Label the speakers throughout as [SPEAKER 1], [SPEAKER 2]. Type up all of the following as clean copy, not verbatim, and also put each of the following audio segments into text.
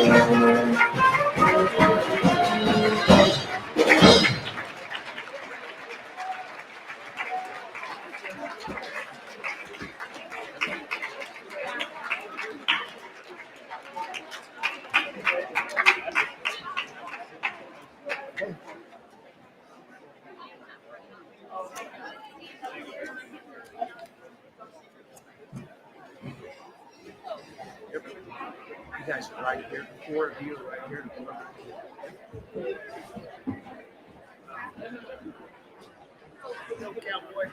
[SPEAKER 1] You guys are right here. 4 of you are right here. Go, cowboy.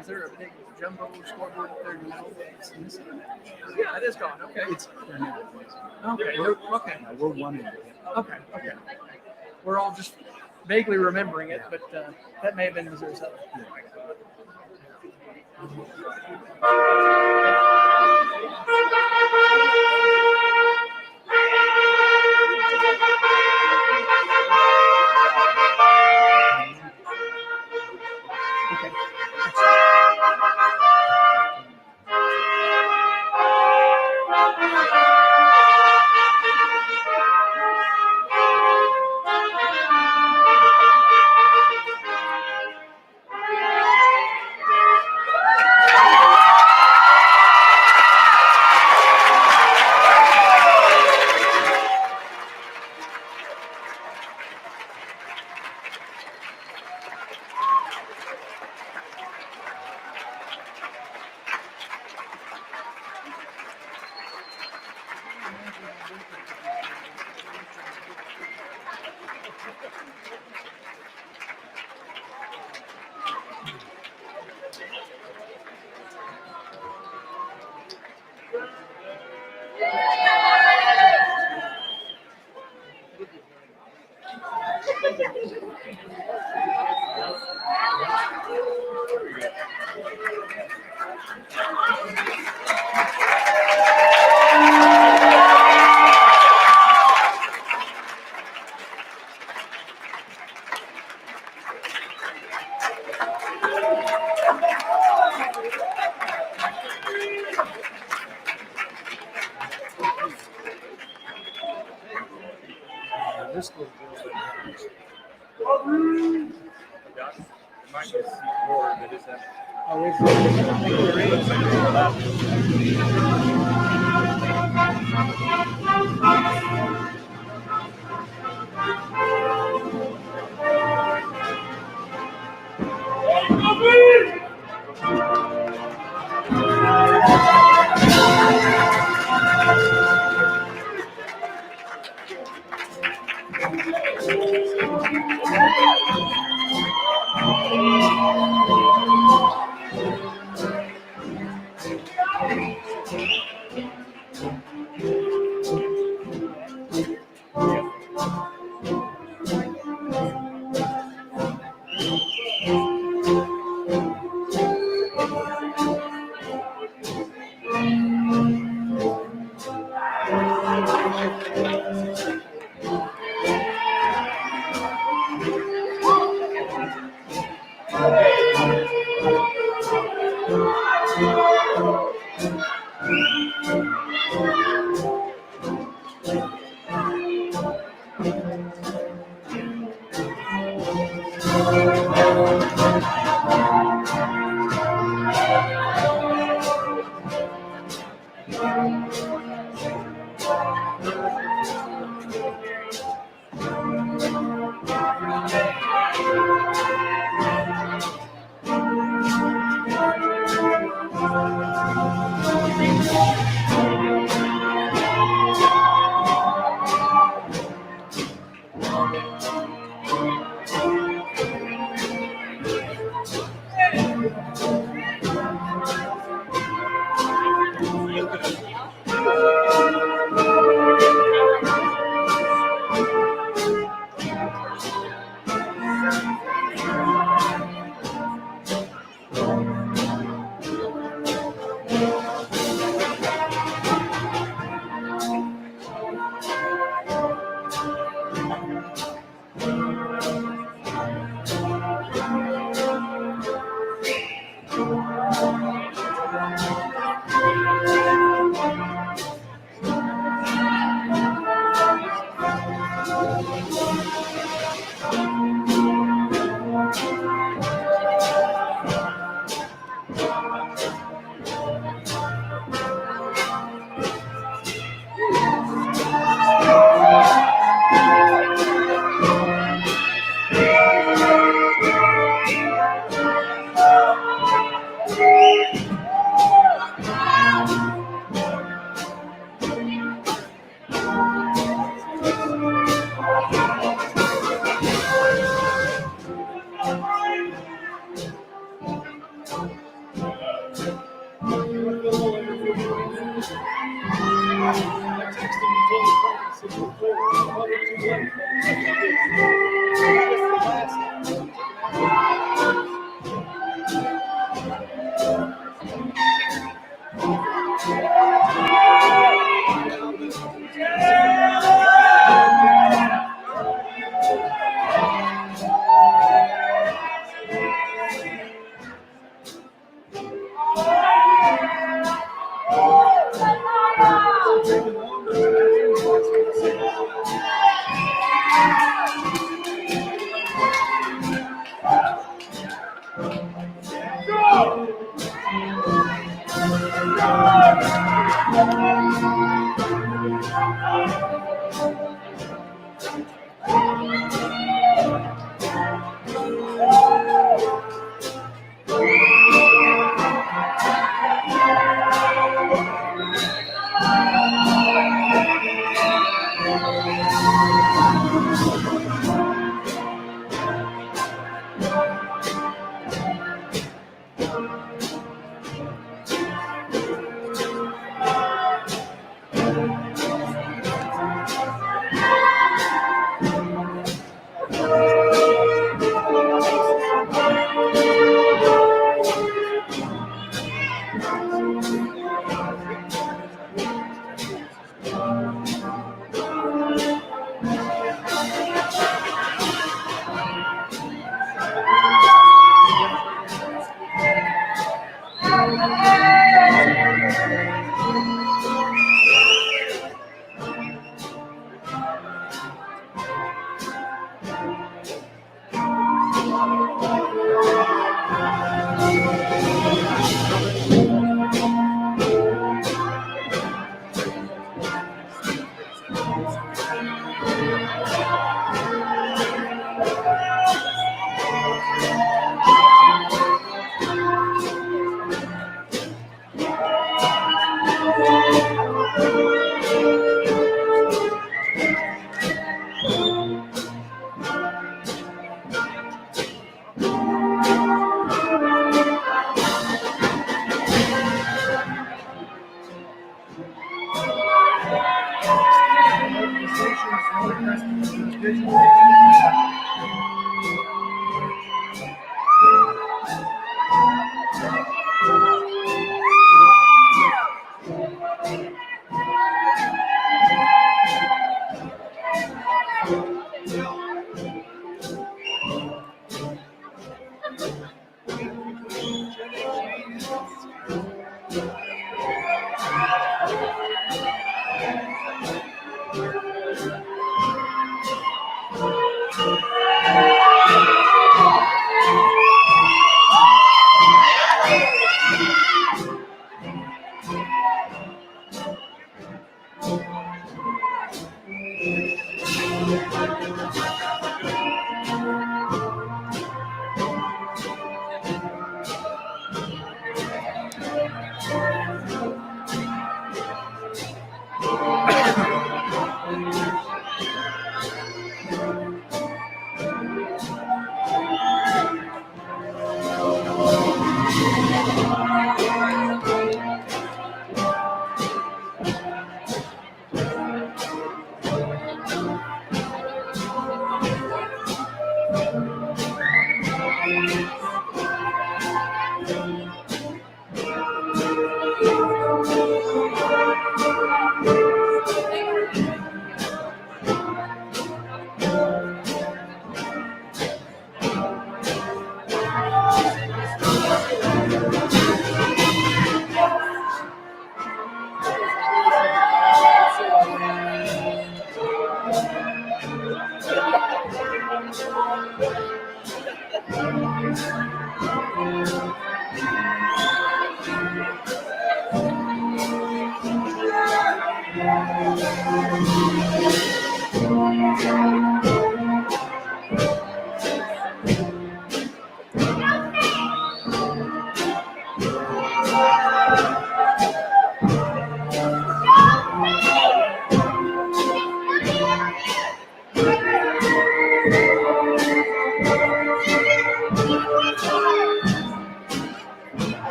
[SPEAKER 1] Is there a big jumbo scoreboard up there in the middle? Yeah, it is gone. Okay.
[SPEAKER 2] It's
[SPEAKER 1] Okay. Okay.
[SPEAKER 2] we're one.
[SPEAKER 1] Okay. Okay. We're all just vaguely remembering it, but that may have been Missouri Southern. Okay.
[SPEAKER 2] This little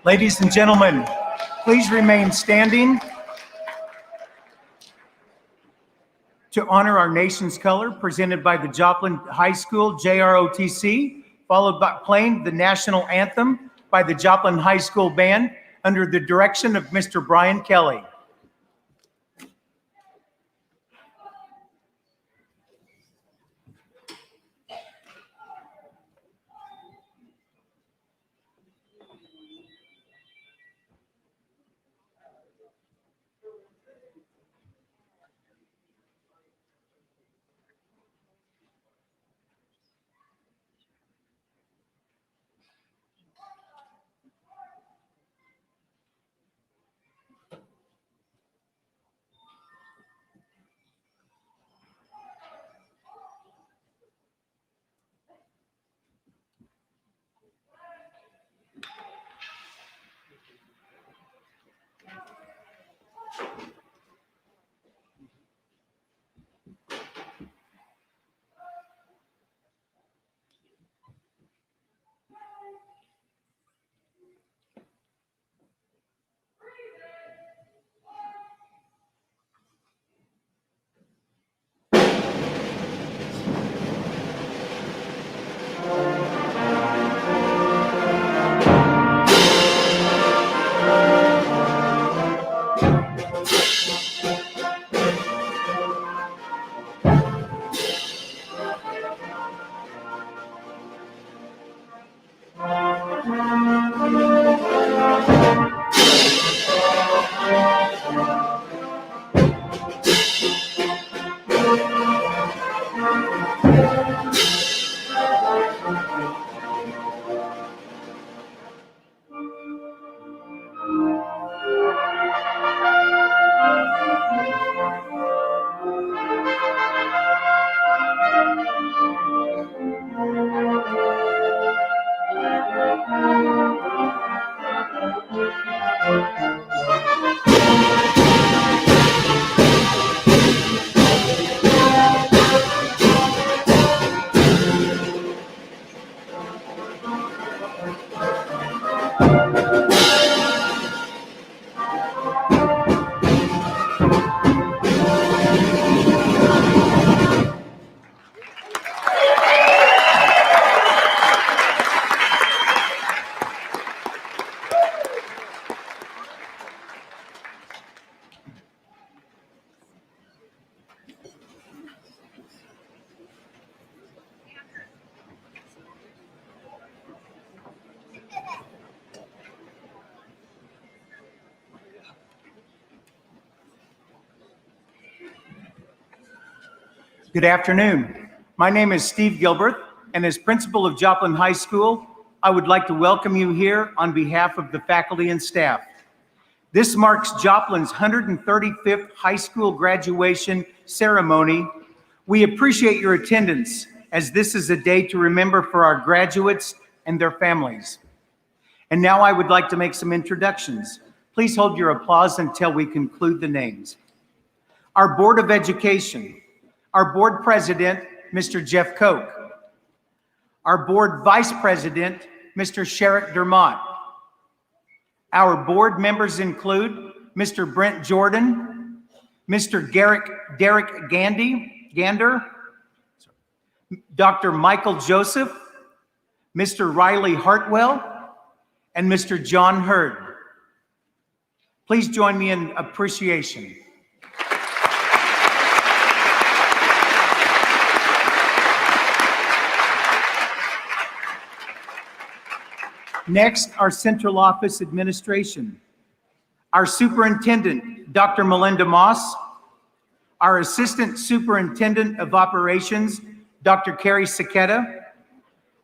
[SPEAKER 2] Ladies and gentlemen, please remain standing to honor our nation's color, presented by the Joplin High School JROTC, followed by playing the national anthem by the Joplin High School Band under the direction of Mr. Brian Kelly. Good afternoon. My name is Steve Gilbert, and as principal of Joplin High School, I would like to welcome you here on behalf of the faculty and staff. This marks Joplin's 135th high school graduation ceremony. We appreciate your attendance, as this is a day to remember for our graduates and their families. And now I would like to make some introductions. Please hold your applause until we conclude the names. Our Board of Education, our Board President, Mr. Jeff Koch. Our Board Vice President, Mr. Sherrick Dermott. Our board members include Mr. Brent Jordan, Mr. Derek Gander, Dr. Michael Joseph, Mr. Riley Hartwell, and Mr. John Hurd. Please join me in appreciation. Next, our central office administration. Our superintendent, Dr. Melinda Moss. Our assistant superintendent of operations, Dr. Carrie Saketa.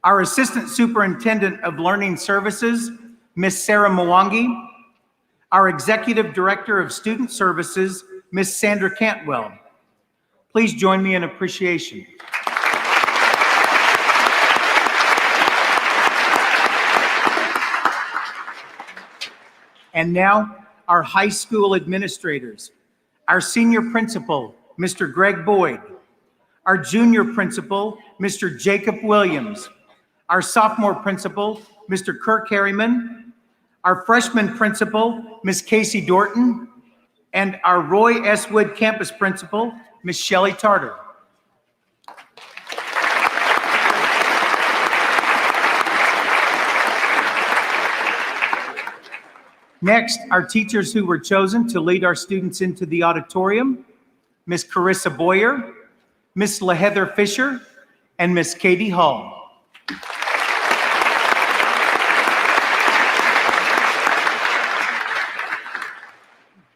[SPEAKER 2] Our assistant superintendent of learning services, Ms. Sarah Mwangi. Our executive director of student services, Ms. Sandra Cantwell. Please join me in appreciation. And now, our high school administrators. Our senior principal, Mr. Greg Boyd. Our junior principal, Mr. Jacob Williams. Our sophomore principal, Mr. Kirk Harriman. Our freshman principal, Ms. Casey Dorton. And our Roy S. Wood campus principal, Ms. Shelley Tarter. Next, our teachers who were chosen to lead our students into the auditorium, Ms. Carissa Boyer, Ms. LaHeather Fisher, and Ms. Katie Hall.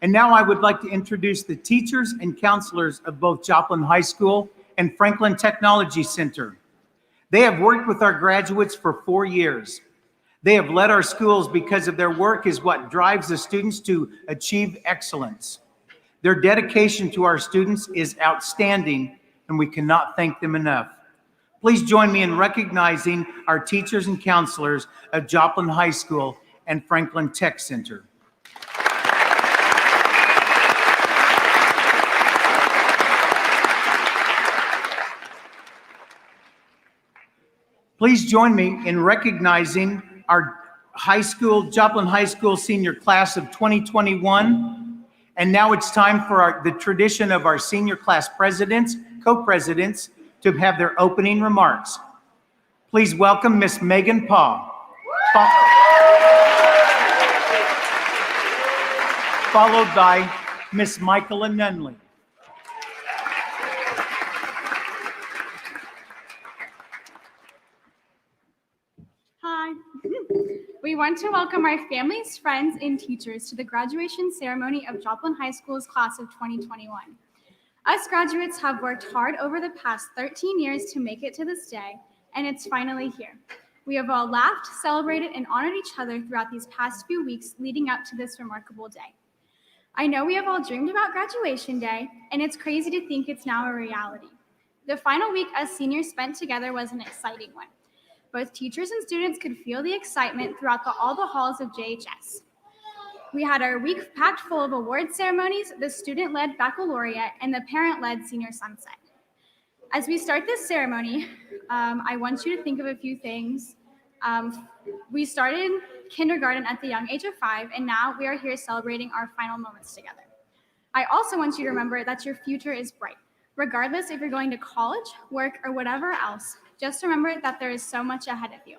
[SPEAKER 2] And now I would like to introduce the teachers and counselors of both Joplin High School and Franklin Technology Center. They have worked with our graduates for 4 years. They have led our schools because of their work is what drives the students to achieve excellence. Their dedication to our students is outstanding, and we cannot thank them enough. Please join me in recognizing our teachers and counselors of Joplin High School and Franklin Tech Center. Please join me in recognizing our Joplin High School senior class of 2021. And now it's time for the tradition of our senior class presidents, co-presidents, to have their opening remarks. Please welcome Miss Megan Paugh. Followed by Miss Michaela Nunley.
[SPEAKER 3] Hi. We want to welcome our families, friends, and teachers to the graduation ceremony of Joplin High School's class of 2021. Us graduates have worked hard over the past 13 years to make it to this day, and it's finally here. We have all laughed, celebrated, and honored each other throughout these past few weeks leading up to this remarkable day. I know we have all dreamed about graduation day, and it's crazy to think it's now a reality. The final week as seniors spent together was an exciting one. Both teachers and students could feel the excitement throughout all the halls of JHS. We had our week packed full of award ceremonies, the student-led baccalaureate, and the parent-led senior sunset. As we start this ceremony, I want you to think of a few things. We started kindergarten at the young age of 5, and now we are here celebrating our final moments together. I also want you to remember that your future is bright. Regardless if you're going to college, work, or whatever else, just remember that there is so much ahead of you.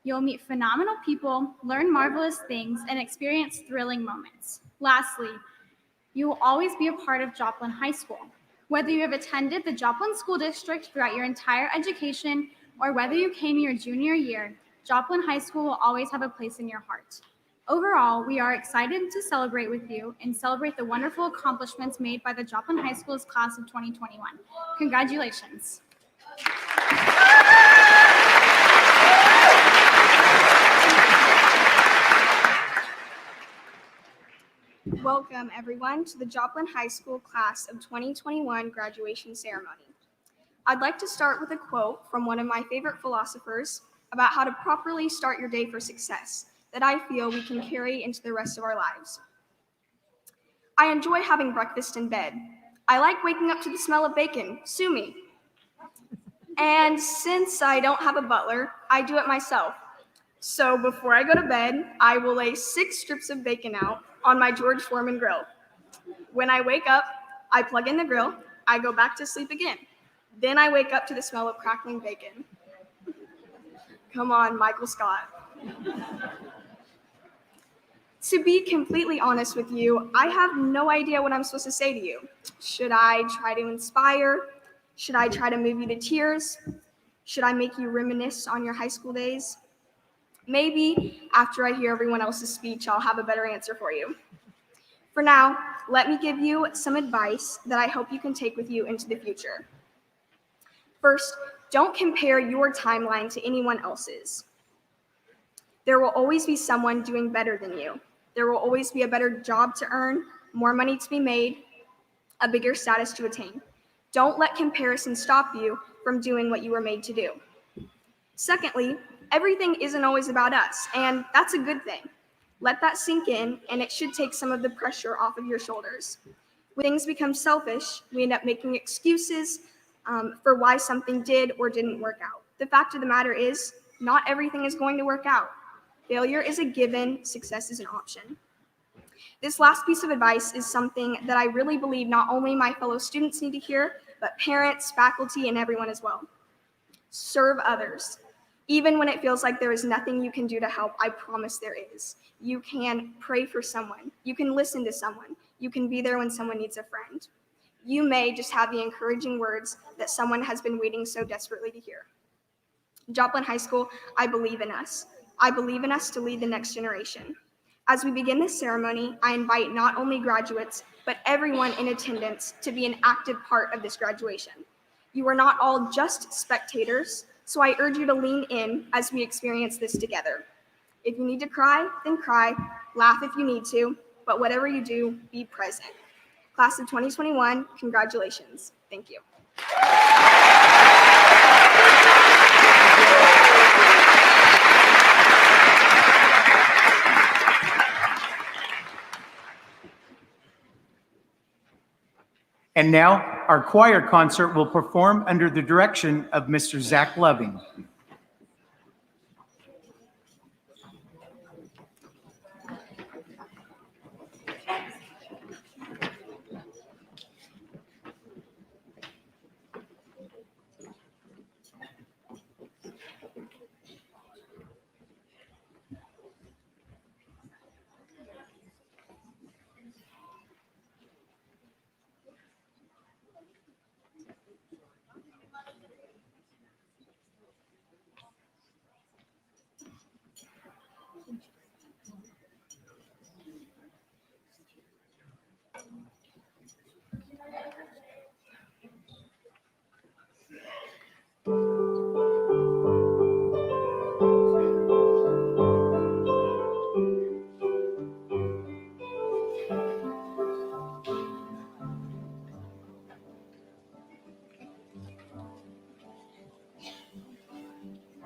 [SPEAKER 3] You'll meet phenomenal people, learn marvelous things, and experience thrilling moments. Lastly, you will always be a part of Joplin High School. Whether you have attended the Joplin School District throughout your entire education, or whether you came your junior year, Joplin High School will always have a place in your heart. Overall, we are excited to celebrate with you and celebrate the wonderful accomplishments made by the Joplin High School's class of 2021. Congratulations.
[SPEAKER 4] Welcome, everyone, to the Joplin High School Class of 2021 graduation ceremony. I'd like to start with a quote from one of my favorite philosophers about how to properly start your day for success that I feel we can carry into the rest of our lives. I enjoy having breakfast in bed. I like waking up to the smell of bacon. Sue me. And since I don't have a butler, I do it myself. So before I go to bed, I will lay 6 strips of bacon out on my George Foreman grill. When I wake up, I plug in the grill, I go back to sleep again. Then I wake up to the smell of crackling bacon. Come on, Michael Scott. To be completely honest with you, I have no idea what I'm supposed to say to you. Should I try to inspire? Should I try to move you to tears? Should I make you reminisce on your high school days? Maybe after I hear everyone else's speech, I'll have a better answer for you. For now, let me give you some advice that I hope you can take with you into the future. First, don't compare your timeline to anyone else's. There will always be someone doing better than you. There will always be a better job to earn, more money to be made, a bigger status to attain. Don't let comparison stop you from doing what you were made to do. Secondly, everything isn't always about us, and that's a good thing. Let that sink in, and it should take some of the pressure off of your shoulders. When things become selfish, we end up making excuses for why something did or didn't work out. The fact of the matter is, not everything is going to work out. Failure is a given, success is an option. This last piece of advice is something that I really believe not only my fellow students need to hear, but parents, faculty, and everyone as well. Serve others. Even when it feels like there is nothing you can do to help, I promise there is. You can pray for someone. You can listen to someone. You can be there when someone needs a friend. You may just have the encouraging words that someone has been waiting so desperately to hear. Joplin High School, I believe in us. I believe in us to lead the next generation. As we begin this ceremony, I invite not only graduates, but everyone in attendance to be an active part of this graduation. You are not all just spectators, so I urge you to lean in as we experience this together. If you need to cry, then cry. Laugh if you need to, but whatever you do, be present. Class of 2021, congratulations. Thank you.
[SPEAKER 2] And now, our choir concert will perform under the direction of Mr. Zach Loving.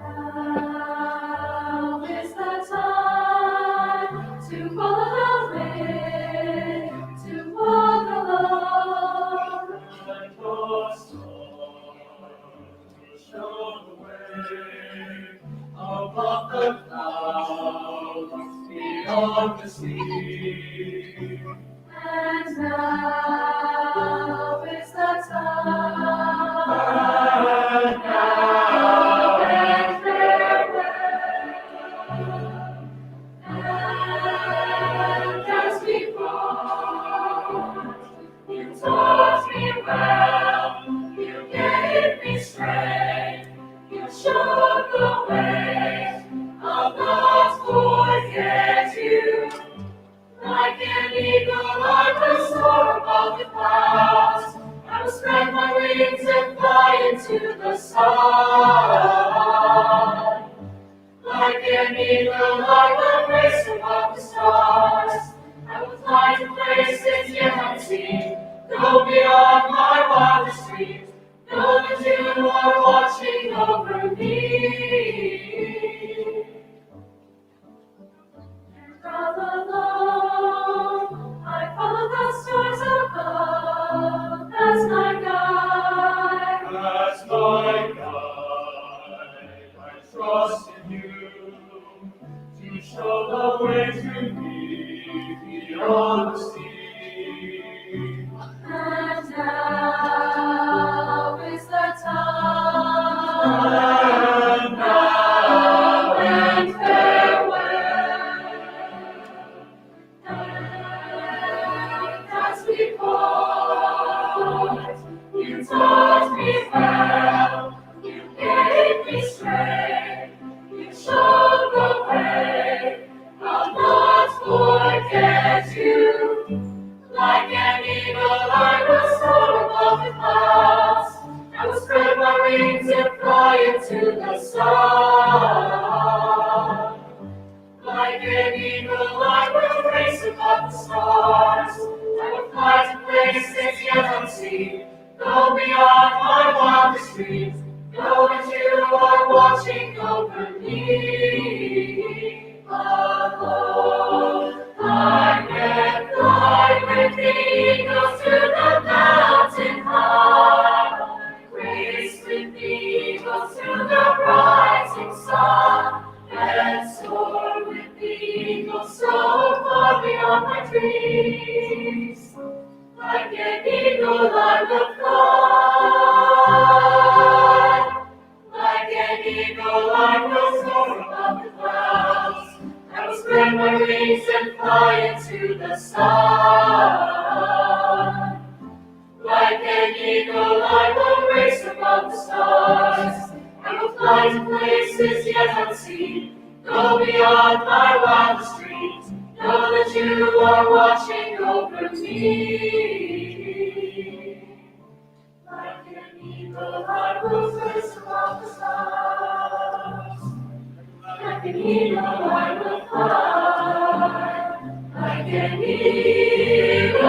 [SPEAKER 5] Now is the time to follow the wind, to walk alone, and your song to show the way above the clouds, beyond the sea. And now is the time. And now and farewell. And as before, you taught me well, you gave me strength, you showed the way. I'll not forget you. Like an eagle, I will soar above the clouds. I will spread my wings and fly into the sun. Like an eagle, I will race above the stars. I will fly to places yet unseen. Go beyond my wildest dreams. Know that you are watching over me. And all alone, I follow the stars above as my guide. As my guide, I trust in you to show the way to me beyond the sea. And now is the time. And now and farewell. And as we part, you taught me well, you gave me strength, you showed the way. I'll not forget you. Like an eagle, I will soar above the clouds. I will spread my wings and fly into the sun. Like an eagle, I will race above the stars. I will fly to places yet unseen. Go beyond my wildest dreams. Know that you are watching over me. Alone, I can fly with the eagles to the mountain high. Race with the eagles to the rising sun. And soar with the eagles so far beyond my dreams. Like an eagle, I will fly. Like an eagle, I will soar above the clouds. I will spread my wings and fly into the sun. Like an eagle, I will race above the stars. I will fly to places yet unseen. Go beyond my wildest dreams. Know that you are watching over me. Like an eagle, I will race above the stars. Like an eagle, I will fly. Like an eagle,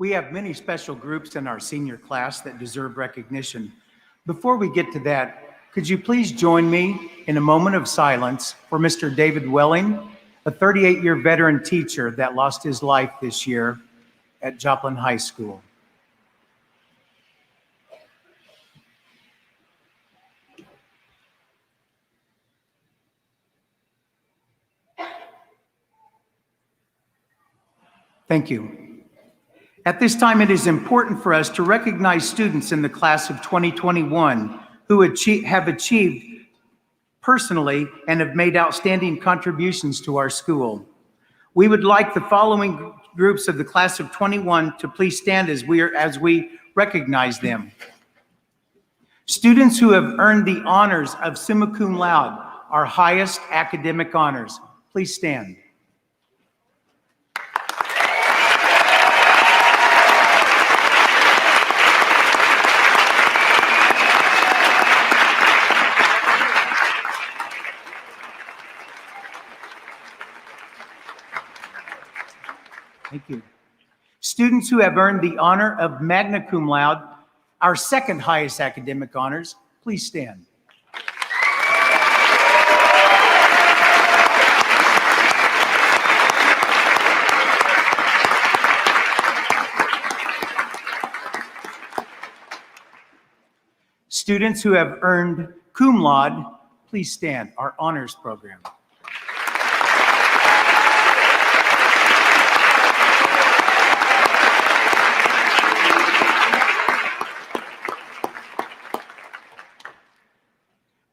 [SPEAKER 2] We have many special groups in our senior class that deserve recognition. Before we get to that, could you please join me in a moment of silence for Mr. David Welling, a 38-year veteran teacher that lost his life this year at Joplin High School. Thank you. At this time, it is important for us to recognize students in the class of 2021 who have achieved personally and have made outstanding contributions to our school. We would like the following groups of the class of 21 to please stand as we recognize them. Students who have earned the honors of summa cum laude, our highest academic honors. Please stand. Thank you. Students who have earned the honor of magna cum laude, our second highest academic honors, please stand. Students who have earned cum laude, please stand, our honors program.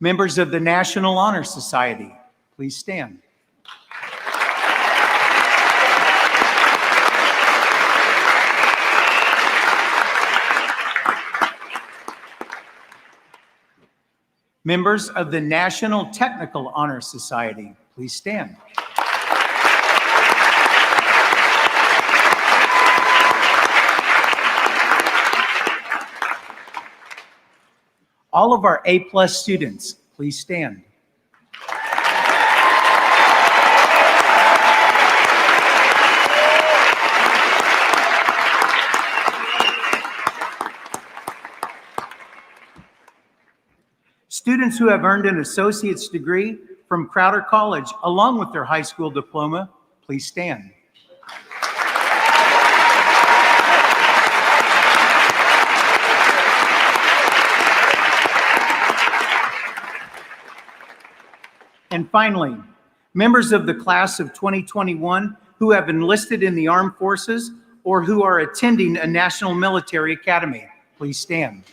[SPEAKER 2] Members of the National Honor Society, please stand. Members of the National Technical Honor Society, please stand. All of our A+ students, please stand. Students who have earned an associate's degree from Crowder College along with their high school diploma, please stand. And finally, members of the class of 2021 who have enlisted in the armed forces or who are attending a national military academy, please stand.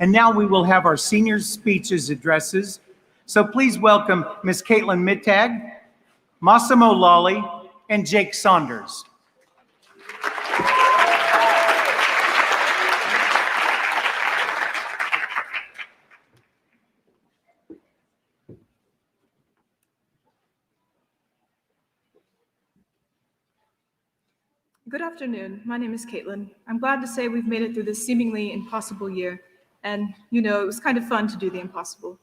[SPEAKER 2] And now we will have our seniors' speeches addresses. So please welcome Ms. Caitlin Mittag, Massimo Lawley, and Jake Saunders.
[SPEAKER 6] Good afternoon. My name is Caitlin. I'm glad to say we've made it through this seemingly impossible year. And, it was kind of fun to do the impossible.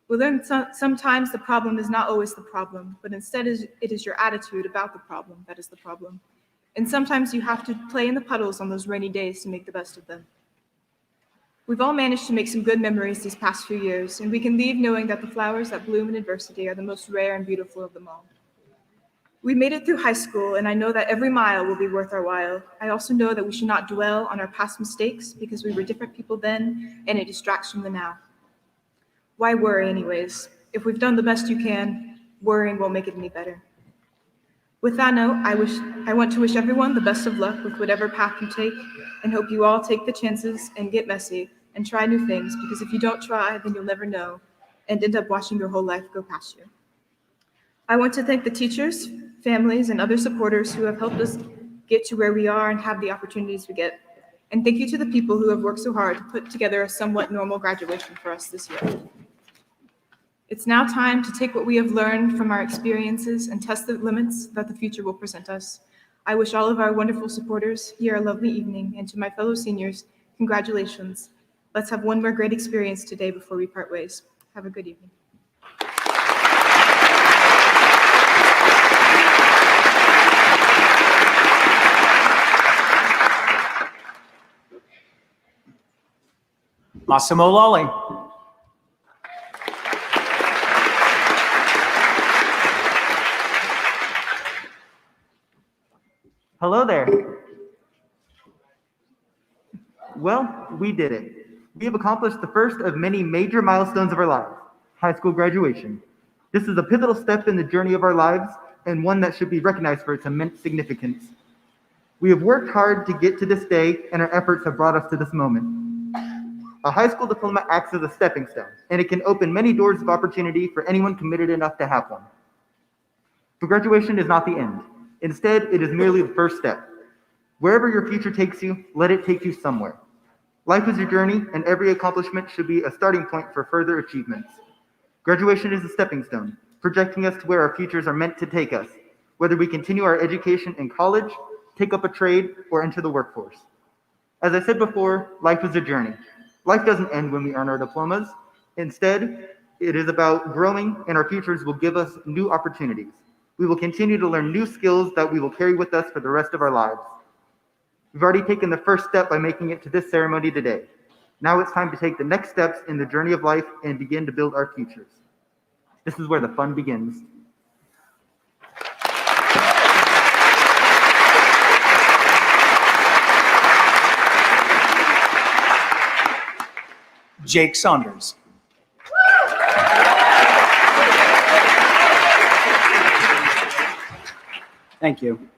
[SPEAKER 6] We learned sometimes the problem is not always the problem, but instead it is your attitude about the problem that is the problem. And sometimes you have to play in the puddles on those rainy days to make the best of them. We've all managed to make some good memories these past few years, and we can leave knowing that the flowers that bloom in adversity are the most rare and beautiful of them all. We made it through high school, and I know that every mile will be worth our while. I also know that we should not dwell on our past mistakes because we were different people then, and it distracts from the now. Why worry anyways? If we've done the best you can, worrying won't make it any better. With that note, I want to wish everyone the best of luck with whatever path you take, and hope you all take the chances and get messy and try new things, because if you don't try, then you'll never know and end up watching your whole life go past you. I want to thank the teachers, families, and other supporters who have helped us get to where we are and have the opportunities we get. And thank you to the people who have worked so hard to put together a somewhat normal graduation for us this year. It's now time to take what we have learned from our experiences and test the limits that the future will present us. I wish all of our wonderful supporters here a lovely evening, and to my fellow seniors, congratulations. Let's have one more great experience today before we part ways. Have a good evening.
[SPEAKER 2] Massimo Lawley.
[SPEAKER 7] Hello there. Well, we did it. We have accomplished the first of many major milestones of our lives, high school graduation. This is a pivotal step in the journey of our lives and one that should be recognized for its immense significance. We have worked hard to get to this day, and our efforts have brought us to this moment. A high school diploma acts as a stepping stone, and it can open many doors of opportunity for anyone committed enough to have one. But graduation is not the end. Instead, it is merely the first step. Wherever your future takes you, let it take you somewhere. Life is a journey, and every accomplishment should be a starting point for further achievements. Graduation is a stepping stone, projecting us to where our futures are meant to take us, whether we continue our education in college, take up a trade, or enter the workforce. As I said before, life is a journey. Life doesn't end when we earn our diplomas. Instead, it is about growing, and our futures will give us new opportunities. We will continue to learn new skills that we will carry with us for the rest of our lives. We've already taken the first step by making it to this ceremony today. Now it's time to take the next steps in the journey of life and begin to build our futures. This is where the fun begins.
[SPEAKER 2] Jake Saunders.
[SPEAKER 8] Thank you.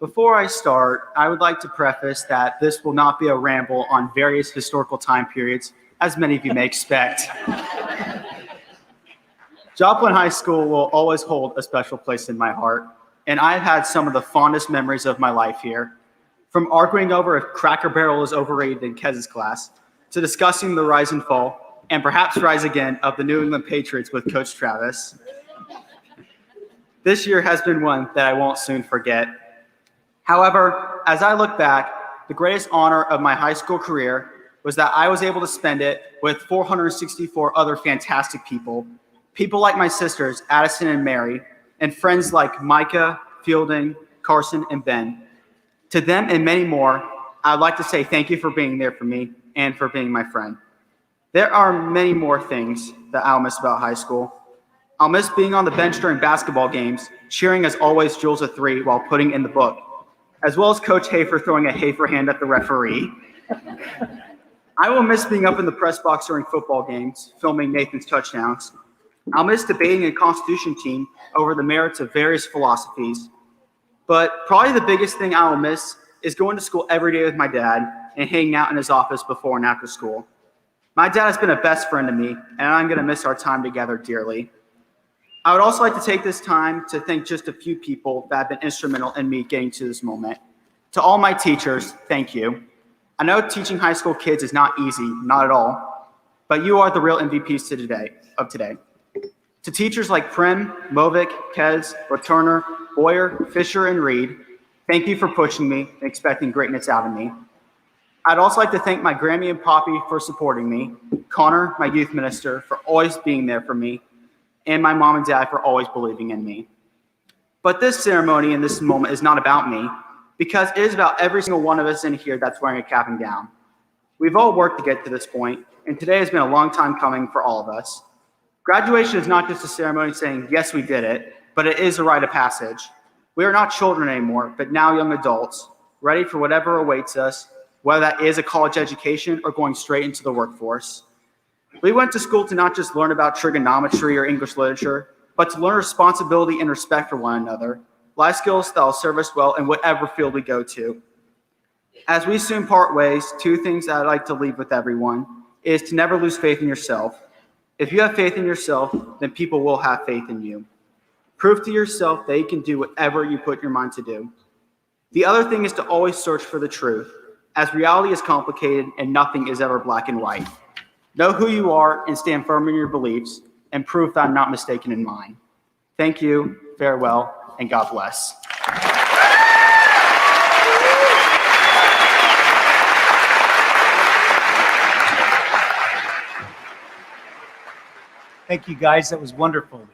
[SPEAKER 8] Before I start, I would like to preface that this will not be a ramble on various historical time periods, as many of you may expect. Joplin High School will always hold a special place in my heart, and I've had some of the fondest memories of my life here. From arguing over if Cracker Barrel is overrated in Kez's class, to discussing the rise and fall, and perhaps rise again, of the New England Patriots with Coach Travis. This year has been one that I won't soon forget. However, as I look back, the greatest honor of my high school career was that I was able to spend it with 464 other fantastic people, people like my sisters, Addison and Mary, and friends like Micah, Fielding, Carson, and Ben. To them and many more, I'd like to say thank you for being there for me and for being my friend. There are many more things that I'll miss about high school. I'll miss being on the bench during basketball games, cheering as always Jules a three while putting in the book, as well as Coach Hafer throwing a Hafer hand at the referee. I will miss being up in the press box during football games, filming Nathan's touchdowns. I'll miss debating a Constitution team over the merits of various philosophies. But probably the biggest thing I will miss is going to school every day with my dad and hanging out in his office before and after school. My dad has been a best friend to me, and I'm going to miss our time together dearly. I would also like to take this time to thank just a few people that have been instrumental in me getting to this moment. To all my teachers, thank you. I know teaching high school kids is not easy, not at all, but you are the real MVPs of today. To teachers like Prim, Movick, Kez, Turner, Boyer, Fisher, and Reed, thank you for pushing me and expecting greatness out of me. I'd also like to thank my Grammy and Poppy for supporting me, Connor, my youth minister, for always being there for me, and my mom and dad for always believing in me. But this ceremony and this moment is not about me, because it is about every single one of us in here that's wearing a cap and gown. We've all worked to get to this point, and today has been a long time coming for all of us. Graduation is not just a ceremony saying, yes, we did it, but it is a rite of passage. We are not children anymore, but now young adults, ready for whatever awaits us, whether that is a college education or going straight into the workforce. We went to school to not just learn about trigonometry or English literature, but to learn responsibility and respect for one another, life skills that will serve us well in whatever field we go to. As we soon part ways, two things that I'd like to leave with everyone is to never lose faith in yourself. If you have faith in yourself, then people will have faith in you. Prove to yourself that you can do whatever you put your mind to do. The other thing is to always search for the truth, as reality is complicated and nothing is ever black and white. Know who you are and stand firm in your beliefs, and prove that I'm not mistaken in mine. Thank you, farewell, and God bless.
[SPEAKER 2] Thank you, guys. That was wonderful.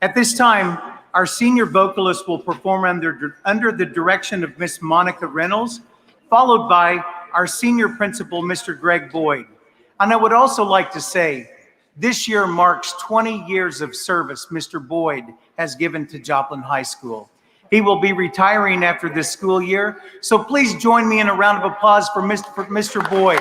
[SPEAKER 2] At this time, our senior vocalist will perform under the direction of Miss Monica Reynolds, followed by our senior principal, Mr. Greg Boyd. And I would also like to say, this year marks 20 years of service Mr. Boyd has given to Joplin High School. He will be retiring after this school year, so please join me in a round of applause for Mr. Boyd.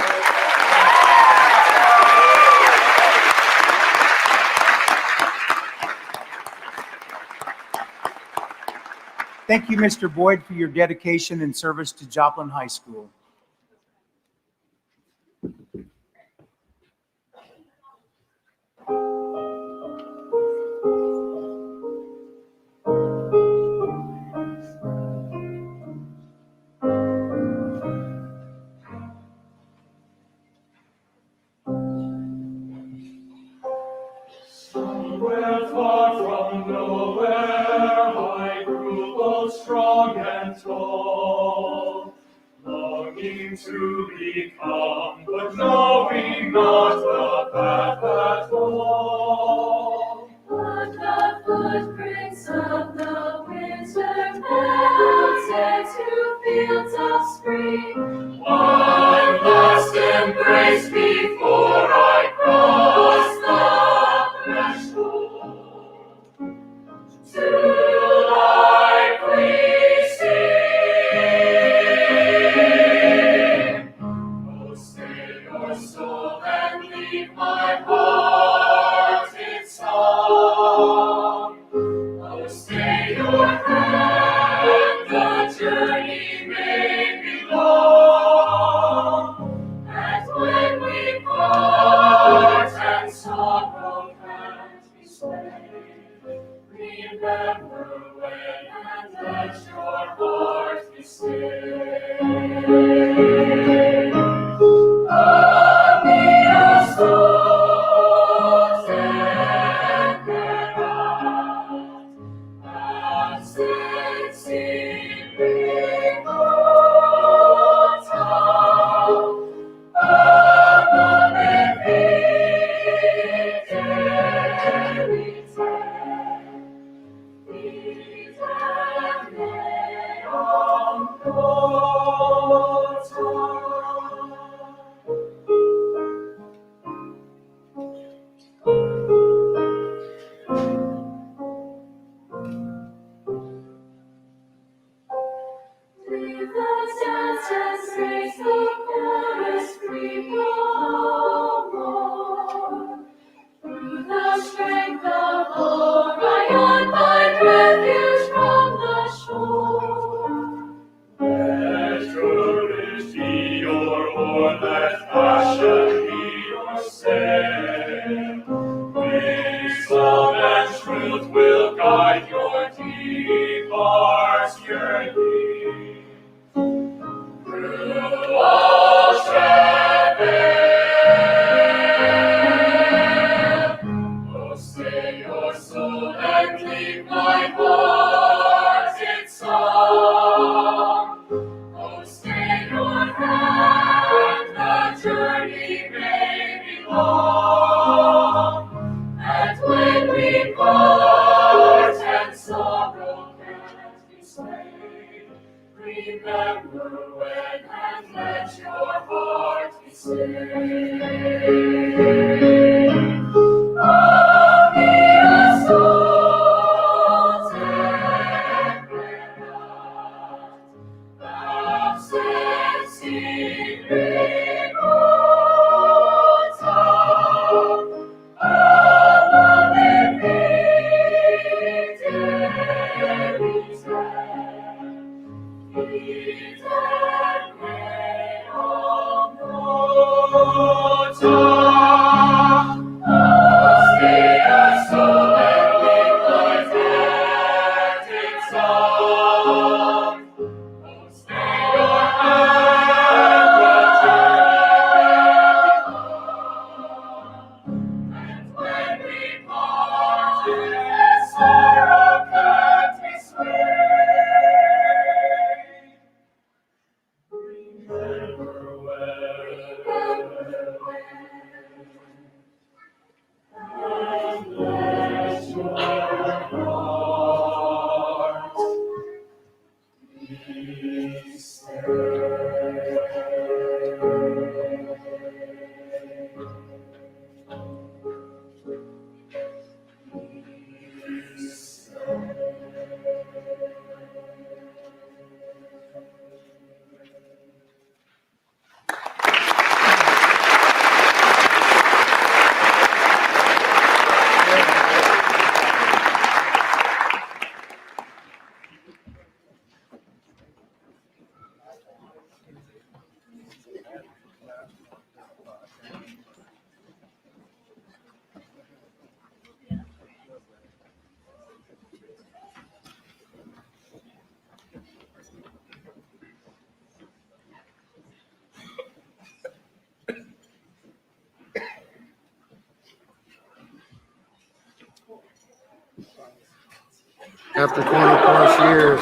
[SPEAKER 2] Thank you, Mr. Boyd, for your dedication and service to Joplin High School.
[SPEAKER 5] looking to become, but knowing not the path at all. But the footprints of the winter melted to fields of spring. One last embrace before I cross the threshold. To life we sing. Oh, stay your soul and leave my heart its song. Oh, stay your hand, the journey may be long. And when we part and sorrow can't be stayed, remember when and let your heart be still. Amia souls and absent in Leave the dance and praise the chorus, we will no more. Through the strength of Orion, find refuge from the shore. Let courage be your oar, let passion be your sail. Wisdom and truth will guide your deep heart's yearning. Through all travail, oh, stay your soul and leave my heart its song. Oh, stay your hand, the journey may be long. And when we part and sorrow can't be stayed, remember when and let your heart be still. Amia souls and absent in remota, amam sorrow can't be swayed. Remember and let your heart be still.
[SPEAKER 9] After 20 plus years.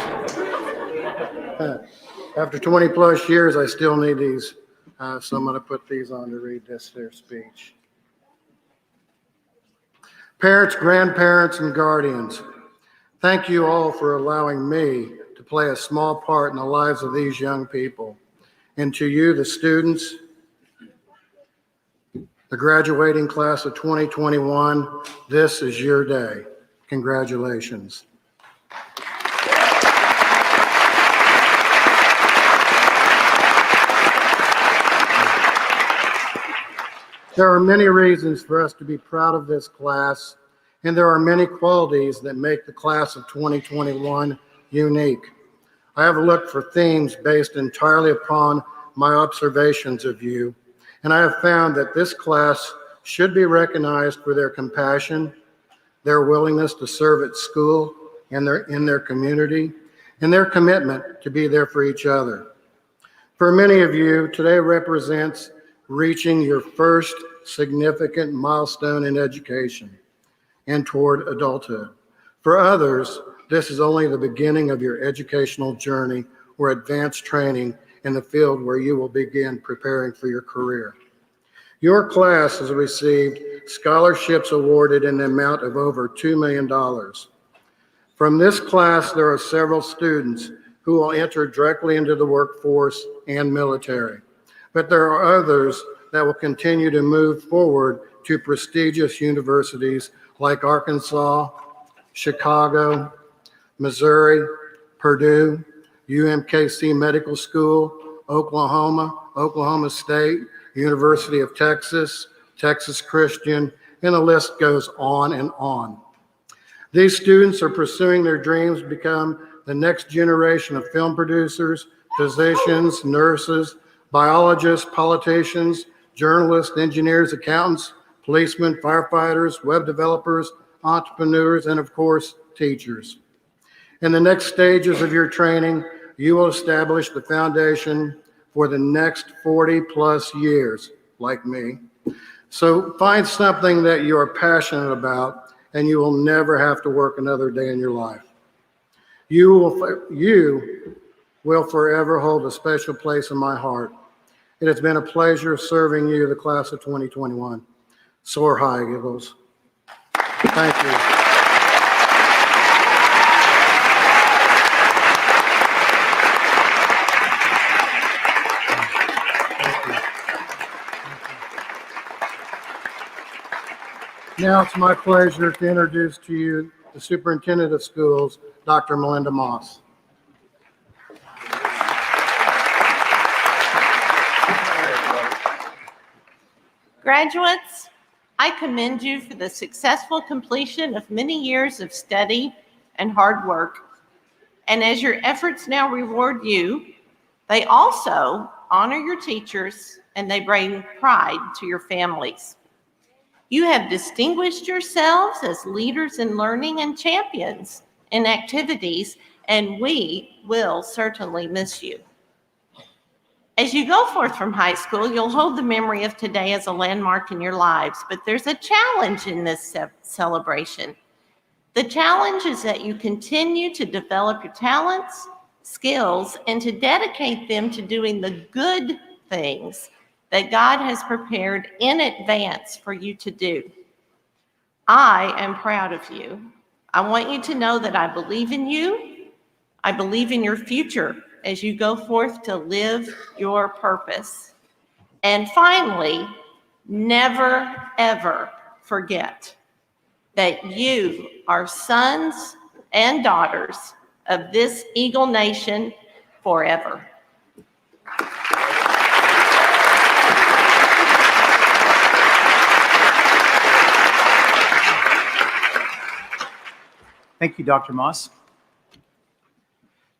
[SPEAKER 9] After 20 plus years, I still need these, so I'm going to put these on to read their speech. Parents, grandparents, and guardians, thank you all for allowing me to play a small part in the lives of these young people. And to you, the students, the graduating class of 2021, this is your day. Congratulations. There are many reasons for us to be proud of this class, and there are many qualities that make the class of 2021 unique. I have looked for themes based entirely upon my observations of you, and I have found that this class should be recognized for their compassion, their willingness to serve at school and in their community, and their commitment to be there for each other. For many of you, today represents reaching your first significant milestone in education and toward adulthood. For others, this is only the beginning of your educational journey or advanced training in the field where you will begin preparing for your career. Your class has received scholarships awarded in the amount of over $2 million. From this class, there are several students who will enter directly into the workforce and military, but there are others that will continue to move forward to prestigious universities like Arkansas, Chicago, Missouri, Purdue, UMKC Medical School, Oklahoma, Oklahoma State, University of Texas, Texas Christian, and the list goes on and on. These students are pursuing their dreams to become the next generation of film producers, physicians, nurses, biologists, politicians, journalists, engineers, accountants, policemen, firefighters, web developers, entrepreneurs, and of course, teachers. In the next stages of your training, you will establish the foundation for the next 40 plus years, like me. So find something that you are passionate about, and you will never have to work another day in your life. You will forever hold a special place in my heart. It has been a pleasure serving you, the class of 2021. Soar high, Eagles. Thank you. Now it's my pleasure to introduce to you the Superintendent of Schools, Dr. Melinda Moss.
[SPEAKER 10] Graduates, I commend you for the successful completion of many years of study and hard work. And as your efforts now reward you, they also honor your teachers and they bring pride to your families. You have distinguished yourselves as leaders in learning and champions in activities, and we will certainly miss you. As you go forth from high school, you'll hold the memory of today as a landmark in your lives, but there's a challenge in this celebration. The challenge is that you continue to develop your talents, skills, and to dedicate them to doing the good things that God has prepared in advance for you to do. I am proud of you. I want you to know that I believe in you. I believe in your future as you go forth to live your purpose. And finally, never, ever forget that you are sons and daughters of this Eagle Nation forever.
[SPEAKER 2] Thank you, Dr. Moss.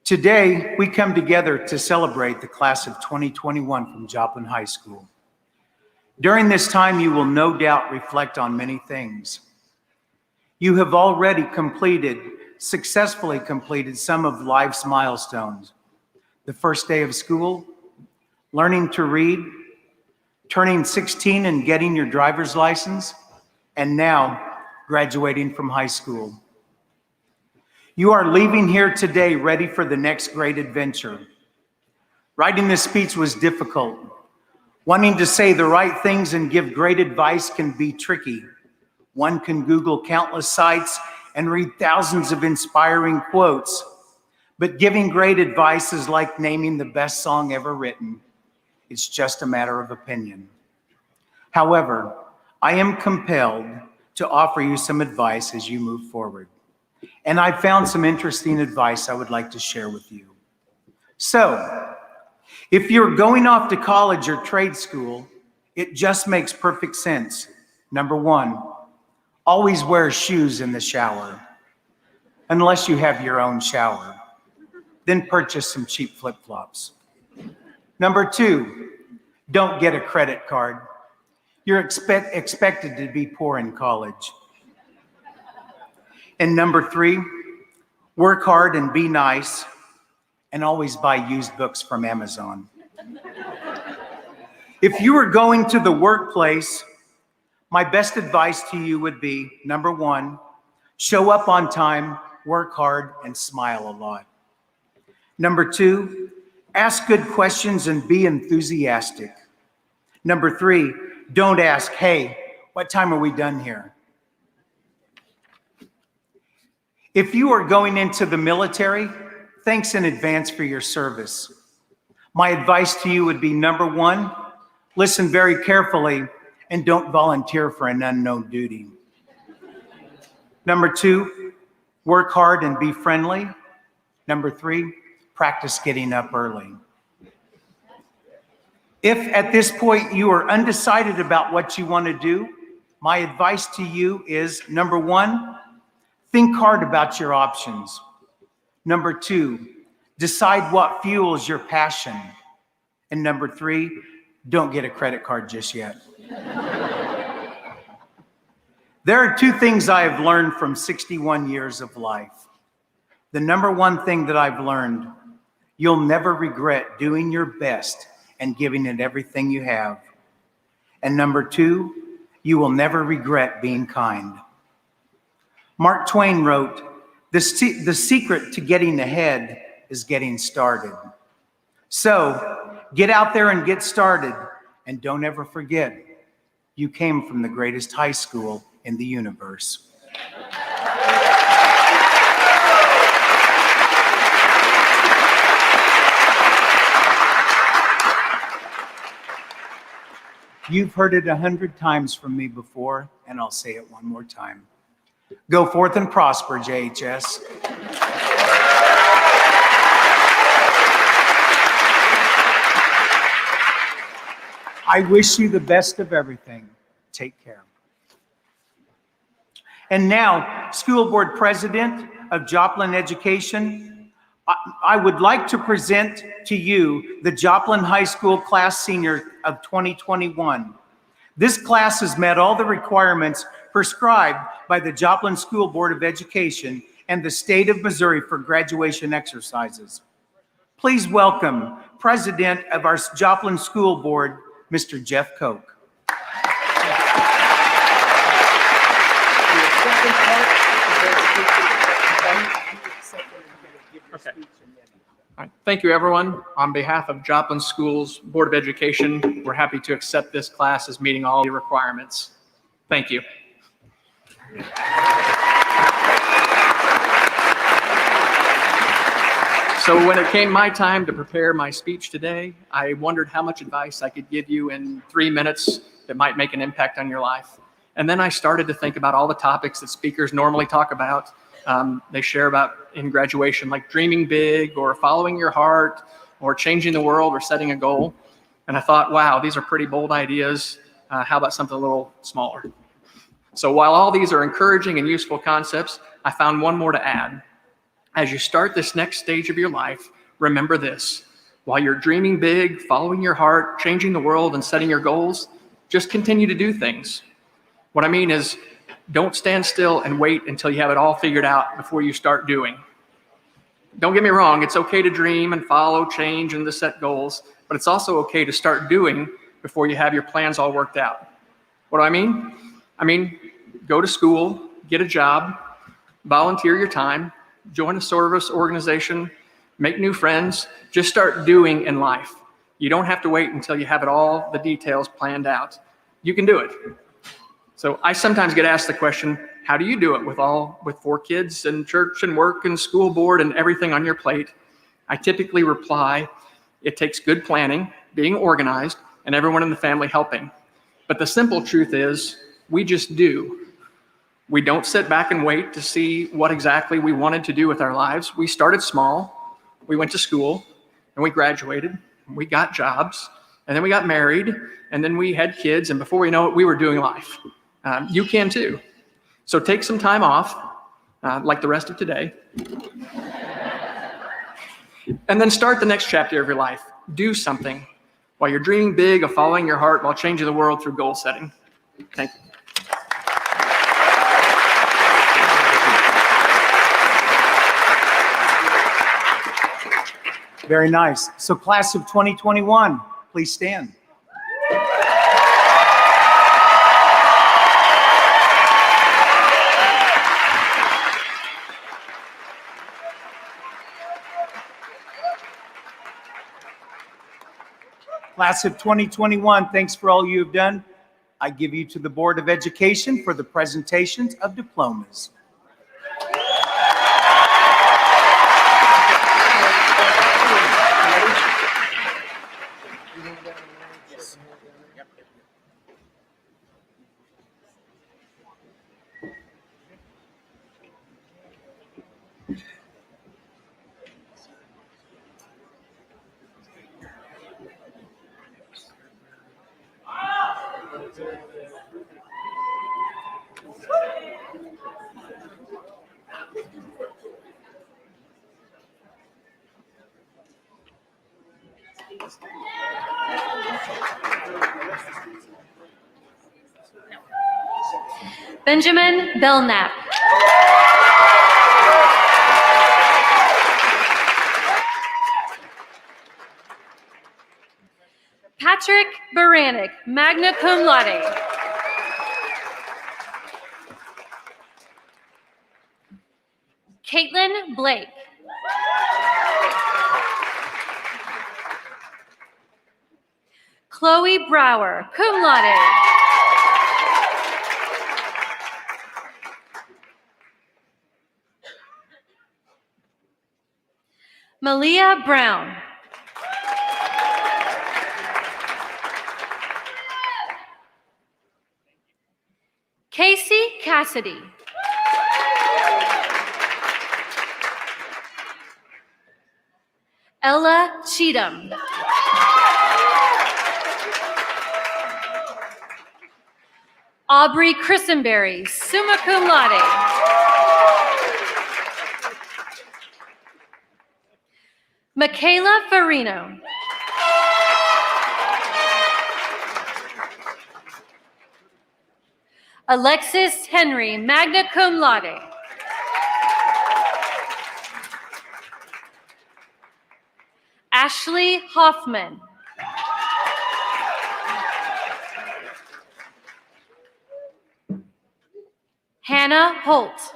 [SPEAKER 2] Today, we come together to celebrate the class of 2021 from Joplin High School. During this time, you will no doubt reflect on many things. You have already successfully completed some of life's milestones. The first day of school, learning to read, turning 16 and getting your driver's license, and now graduating from high school. You are leaving here today ready for the next great adventure. Writing this speech was difficult. Wanting to say the right things and give great advice can be tricky. One can Google countless sites and read thousands of inspiring quotes, but giving great advice is like naming the best song ever written. It's just a matter of opinion. However, I am compelled to offer you some advice as you move forward. And I found some interesting advice I would like to share with you. So, if you're going off to college or trade school, it just makes perfect sense. Number one, always wear shoes in the shower, unless you have your own shower. Then purchase some cheap flip-flops. Number two, don't get a credit card. You're expected to be poor in college. And number three, work hard and be nice, and always buy used books from Amazon. If you were going to the workplace, my best advice to you would be, number one, show up on time, work hard, and smile a lot. Number two, ask good questions and be enthusiastic. Number three, don't ask, hey, what time are we done here? If you are going into the military, thanks in advance for your service. My advice to you would be, number one, listen very carefully and don't volunteer for an unknown duty. Number two, work hard and be friendly. Number three, practice getting up early. If at this point you are undecided about what you want to do, my advice to you is, number one, think hard about your options. Number two, decide what fuels your passion. And number three, don't get a credit card just yet. There are two things I have learned from 61 years of life. The number one thing that I've learned, you'll never regret doing your best and giving it everything you have. And number two, you will never regret being kind. Mark Twain wrote, the secret to getting ahead is getting started. So get out there and get started, and don't ever forget, you came from the greatest high school in the universe. You've heard it 100 times from me before, and I'll say it one more time. Go forth and prosper, JHS. I wish you the best of everything. Take care. And now, School Board President of Joplin Education, I would like to present to you the Joplin High School class senior of 2021. This class has met all the requirements prescribed by the Joplin School Board of Education and the state of Missouri for graduation exercises. Please welcome President of our Joplin School Board, Mr. Jeff Koch.
[SPEAKER 1] Okay. All right. Thank you, everyone. On behalf of Joplin Schools Board of Education, we're happy to accept this class as meeting all the requirements. Thank you. So when it came my time to prepare my speech today, I wondered how much advice I could give you in 3 minutes that might make an impact on your life. And then I started to think about all the topics that speakers normally talk about. They share about in graduation, like dreaming big or following your heart or changing the world or setting a goal. And I thought, wow, these are pretty bold ideas. How about something a little smaller? So while all these are encouraging and useful concepts, I found one more to add. As you start this next stage of your life, remember this. While you're dreaming big, following your heart, changing the world, and setting your goals, just continue to do things. What I mean is, don't stand still and wait until you have it all figured out before you start doing. Don't get me wrong, it's okay to dream and follow, change, and to set goals, but it's also okay to start doing before you have your plans all worked out. What do I mean? I mean, go to school, get a job, volunteer your time, join a service organization, make new friends, just start doing in life. You don't have to wait until you have all the details planned out. You can do it. So I sometimes get asked the question, how do you do it with 4 kids and church and work and school board and everything on your plate? I typically reply, it takes good planning, being organized, and everyone in the family helping. But the simple truth is, we just do. We don't sit back and wait to see what exactly we wanted to do with our lives. We started small, we went to school, and we graduated, and we got jobs, and then we got married, and then we had kids, and before we know it, we were doing life. You can too. So take some time off, like the rest of today, and then start the next chapter of your life. Do something while you're dreaming big of following your heart while changing the world through goal setting. Thank you.
[SPEAKER 2] Very nice. So class of 2021, please stand. Class of 2021, thanks for all you have done. I give you to the Board of Education for the presentations of diplomas.
[SPEAKER 11] Benjamin Belknap. Patrick Baranek, magna cum laude. Caitlin Blake. Chloe Brower, cum laude. Malia Brown. Casey Cassidy. Ella Cheatham. Aubrey Christenberry, summa cum laude. Michaela Farino. Alexis Henry, magna cum laude. Ashley Hoffman. Hannah Holt.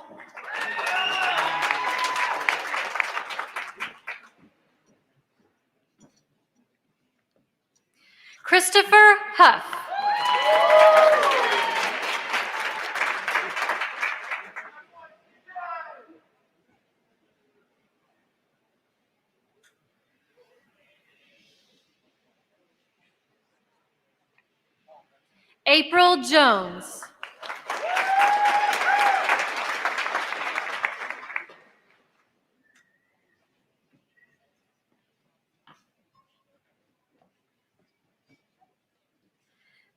[SPEAKER 11] Christopher Huff. April Jones.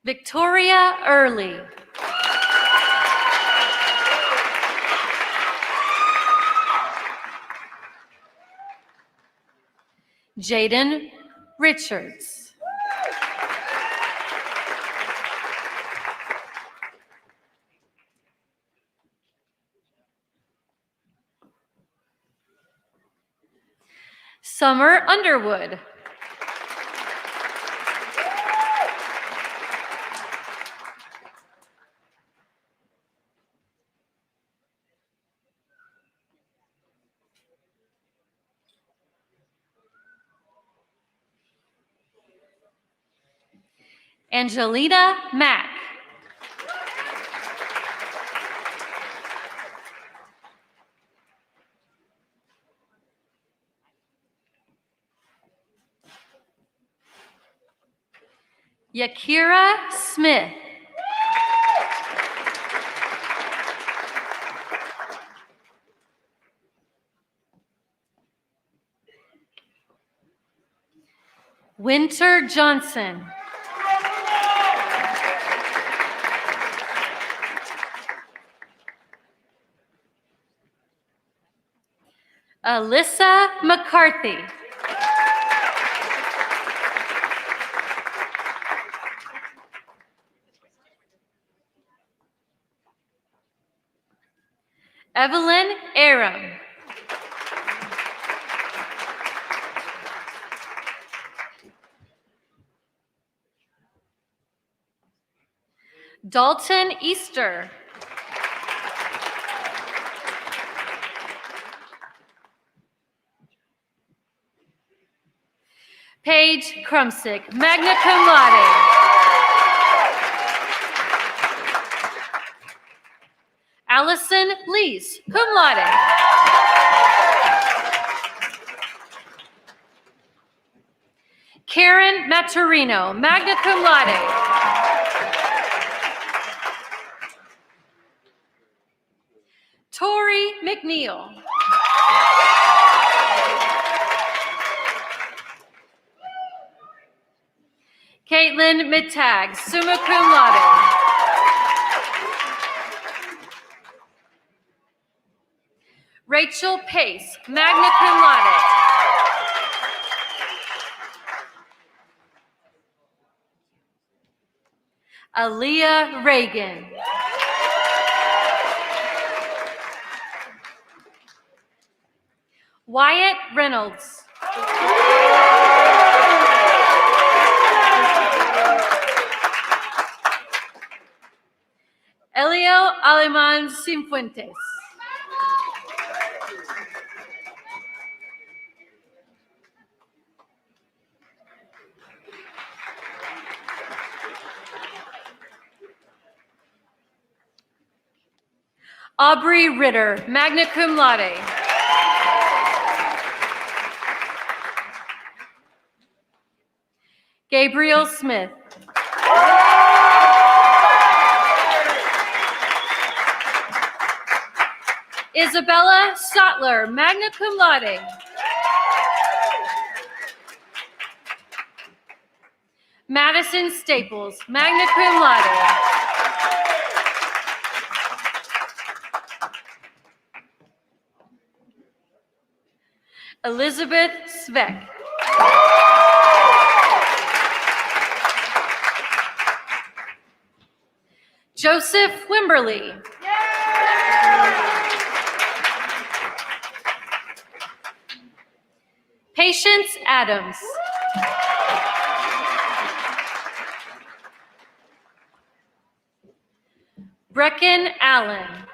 [SPEAKER 11] Victoria Early. Jaden Richards. Summer Underwood. Angelina Mack. Yakira Smith. Winter Johnson. Alyssa McCarthy. Evelyn Aram. Dalton Easter. Paige Krumsick, magna cum laude. Allison Lees, cum laude. Karen Maturino, magna cum laude. Tori McNeil. Caitlin Mittag, summa cum laude. Rachel Pace, magna cum laude. Aaliyah Reagan. Wyatt Reynolds. Elio Aleman Cifuentes. Aubrey Ritter, magna cum laude. Gabriel Smith. Isabella Stotler, magna cum laude. Madison Staples, magna cum laude. Elizabeth Sveck. Joseph Wimberly. Patience Adams. Brecken Allen.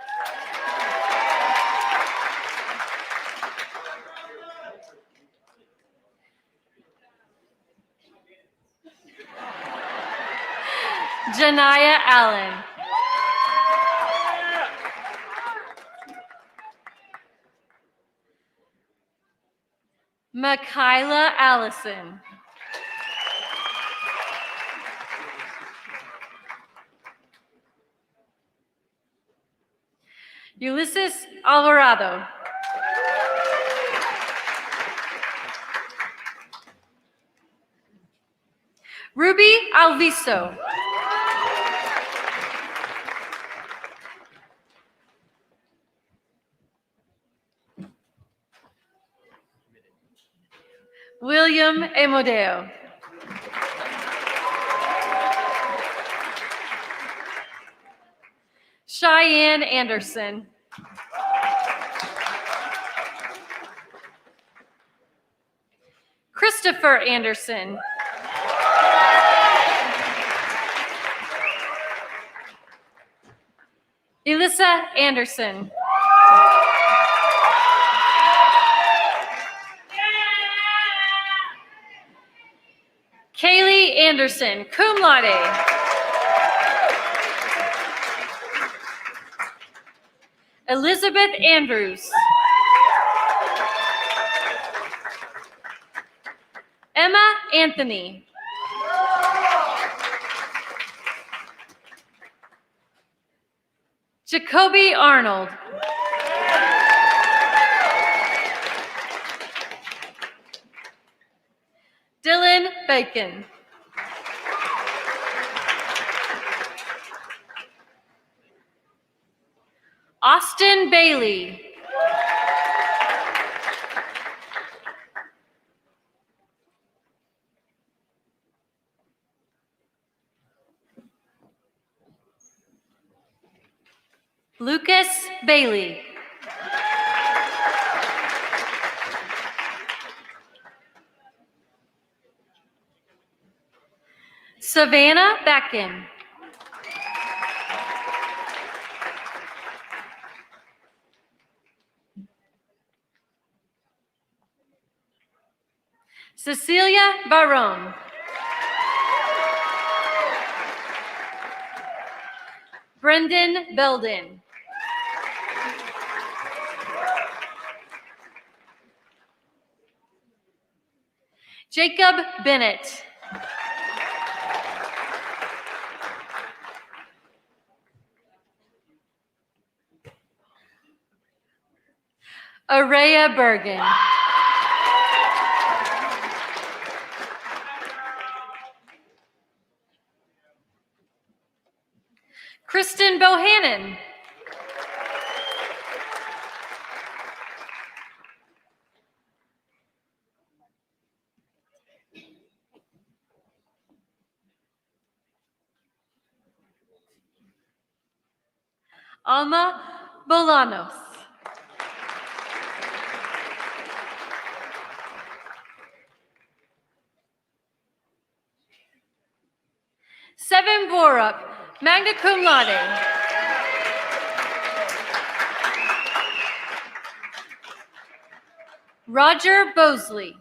[SPEAKER 11] Janaya Allen. Makayla Allison. Ulysses Alvarado. Ruby Alviso. William Emodeo. Cheyenne Anderson. Christopher Anderson. Elissa Anderson. Kaylee Anderson, cum laude. Elizabeth Andrews. Emma Anthony. Jacoby Arnold. Dylan Bacon. Austin Bailey. Lucas Bailey. Savannah Becken. Cecilia Barone. Brendan Belden. Jacob Bennett. Araya Bergen. Kristen Bohannon. Alma Bolanos. Seven Borup, magna cum laude. Roger Bosley.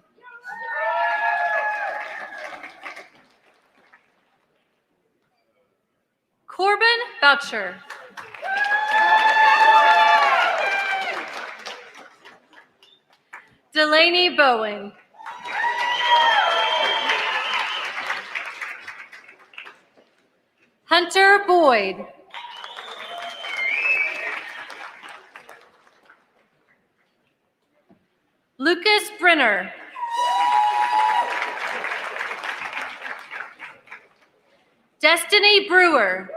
[SPEAKER 11] Corbin Boucher. Delaney Bowen. Hunter Boyd. Lucas Brenner. Destiny Brewer.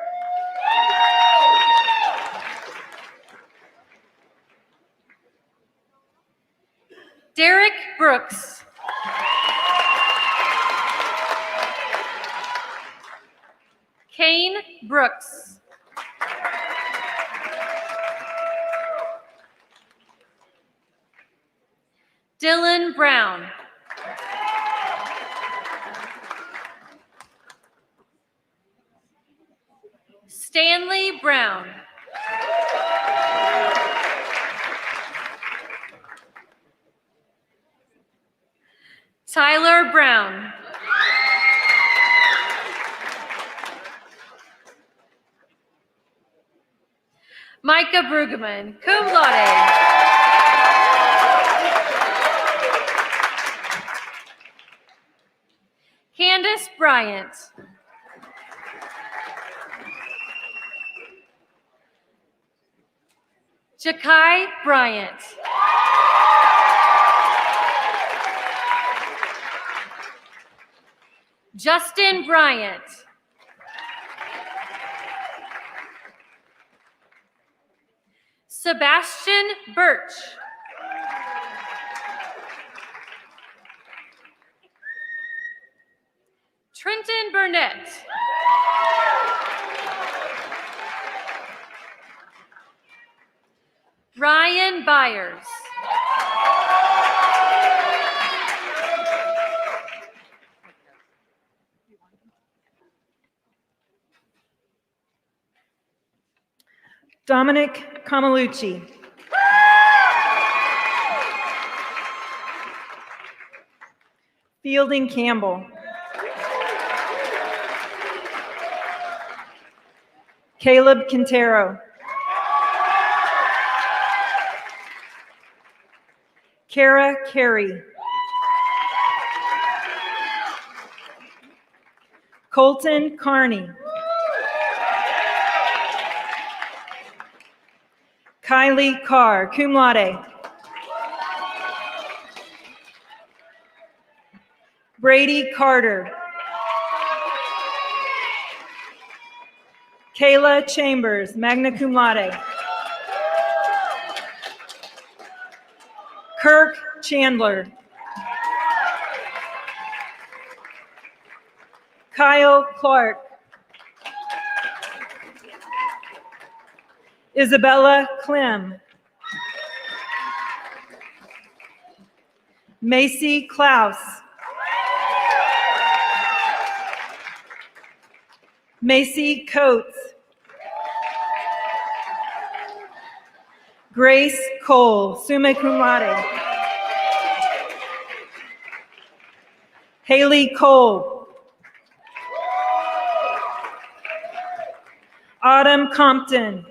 [SPEAKER 11] Derek Brooks. Kane Brooks. Dylan Brown. Stanley Brown. Tyler Brown. Micah Brueggemann, cum laude. Candace Bryant. Jakai Bryant. Justin Bryant. Sebastian Birch. Trenton Burnett. Ryan Byers.
[SPEAKER 6] Dominic Camalucci. Fielding Campbell.
[SPEAKER 12] Caleb Quintero. Kara Carey. Colton Carney. Kylie Carr, cum laude. Brady Carter. Kayla Chambers, magna cum laude. Kirk Chandler. Kyle Clark. Isabella Clem. Macy Klaus. Macy Coates. Grace Cole, summa cum laude. Haley Cole. Autumn Compton.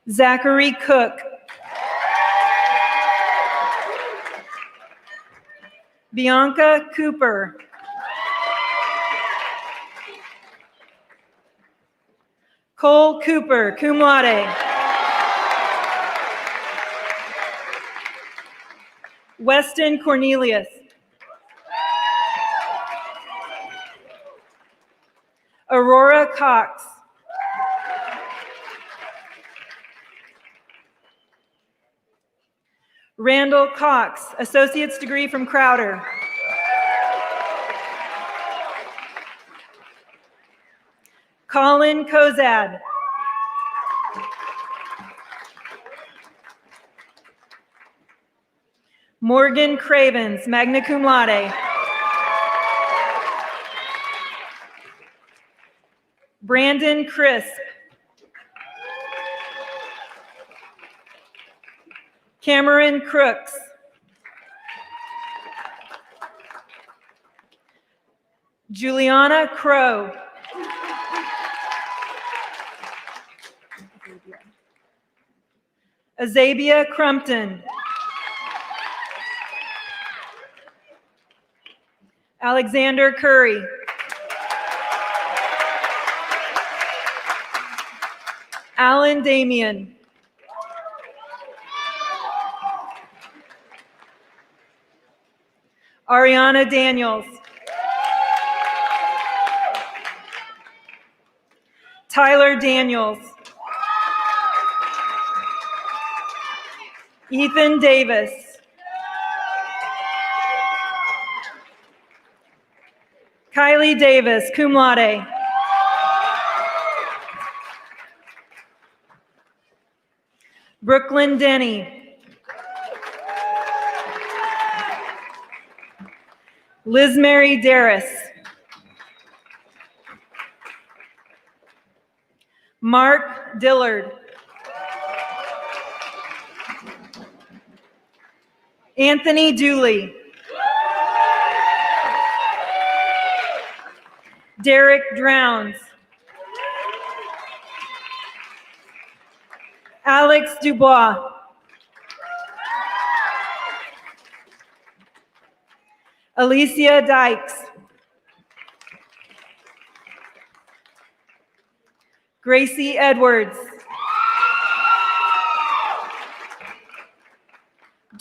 [SPEAKER 12] Zachary Cook. Bianca Cooper. Cole Cooper, cum laude. Weston Cornelius. Aurora Cox. Randall Cox, associate's degree from Crowder. Colin Kozad. Morgan Cravens, magna cum laude. Brandon Crisp. Cameron Crooks. Juliana Crow. Azabia Crumpton. Alexander Curry. Alan Damian. Ariana Daniels. Tyler Daniels. Ethan Davis. Kylie Davis, cum laude. Brooklyn Denny. Liz Mary Darris. Mark Dillard. Anthony Dooley. Derek Drowns. Alex Dubois. Alicia Dykes. Gracie Edwards.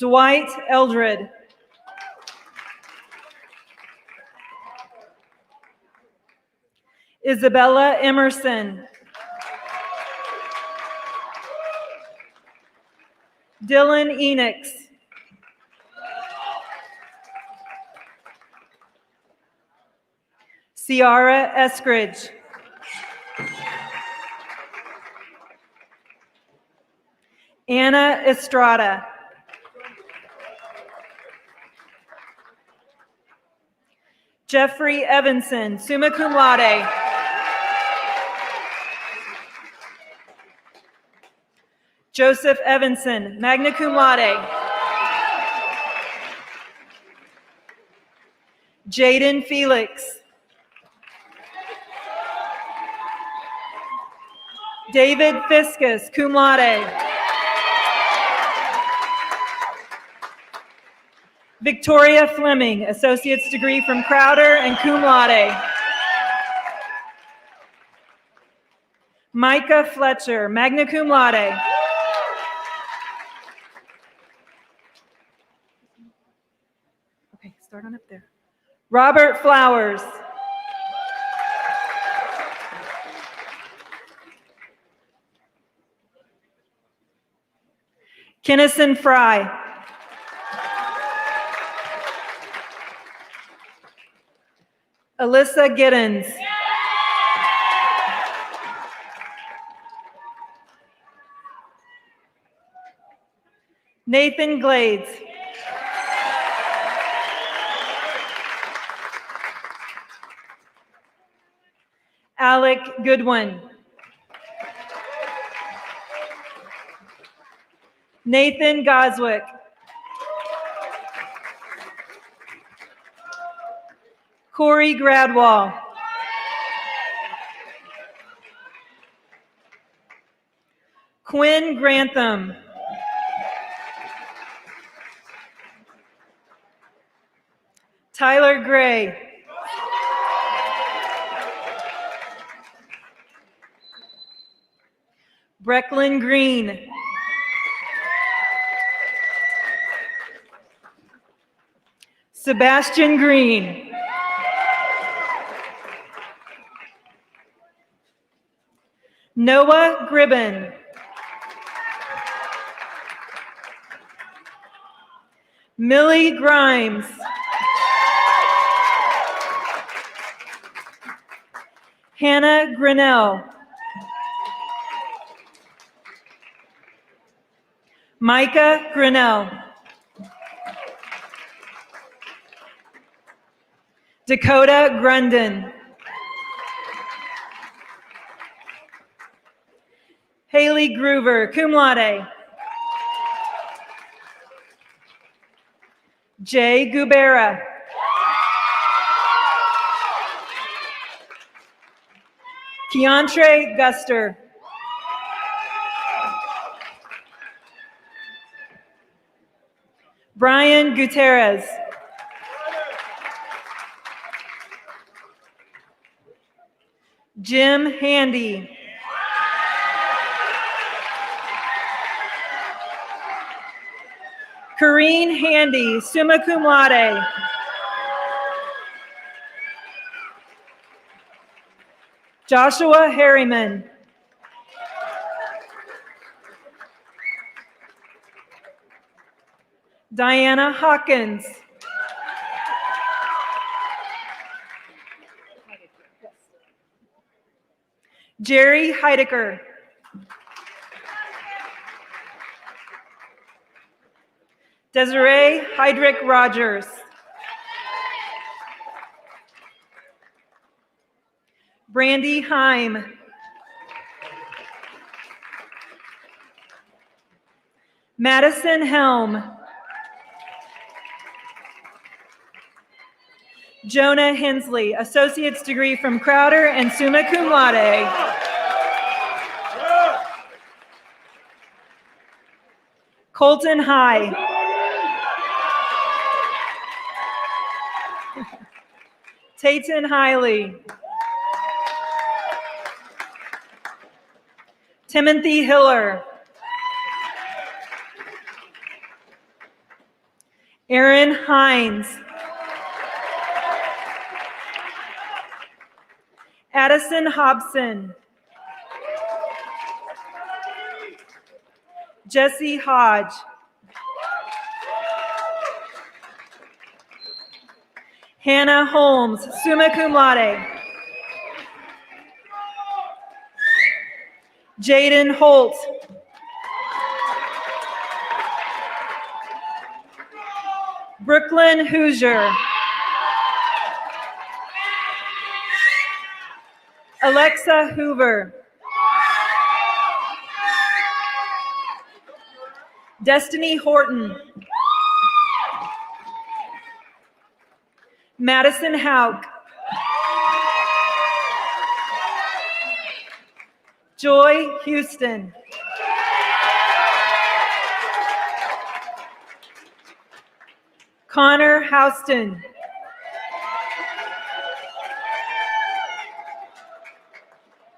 [SPEAKER 12] Dwight Eldred. Isabella Emerson. Dylan Enix. Ciara Eskridge. Anna Estrada. Jeffrey Evanson, summa cum laude. Joseph Evanson, magna cum laude. Jaden Felix. David Fiscus, cum laude. Victoria Fleming, associate's degree from Crowder and cum laude. Micah Fletcher, magna cum laude. Okay, start on up there. Robert Flowers. Kinnison Fry. Alyssa Giddens. Nathan Glades. Alec Goodwin. Nathan Goswick. Corey Gradwall. Quinn Grantham. Tyler Gray. Brecklin Green. Sebastian Green. Noah Gribben. Millie Grimes. Hannah Grinnell. Micah Grinnell. Dakota Grundon. Haley Groover, cum laude. Jay Gubera. Keontre Guster. Brian Gutierrez. Jim Handy. Corrine Handy, summa cum laude. Joshua Harriman. Diana Hawkins. Jerry Heidecker. Desiree Heydrich Rogers. Brandy Heim. Madison Helm. Jonah Hensley, associate's degree from Crowder and summa cum laude. Colton High. Tayton Hiley. Timothy Hiller. Aaron Hines. Addison Hobson. Jesse Hodge. Hannah Holmes, summa cum laude. Jaden Holt. Brooklyn Hoosier. Alexa Hoover. Destiny Horton. Madison Hauk. Joy Houston. Connor Houston.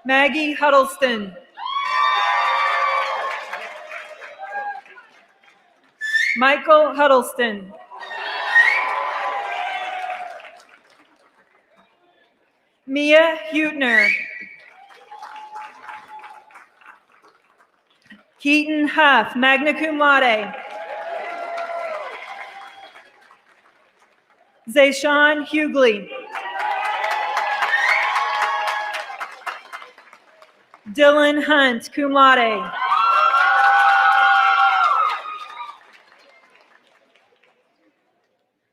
[SPEAKER 12] Maggie Huddleston. Michael Huddleston. Mia Hutner. Keaton Huff, magna cum laude. Zayshawn Hughley. Dylan Hunt, cum laude.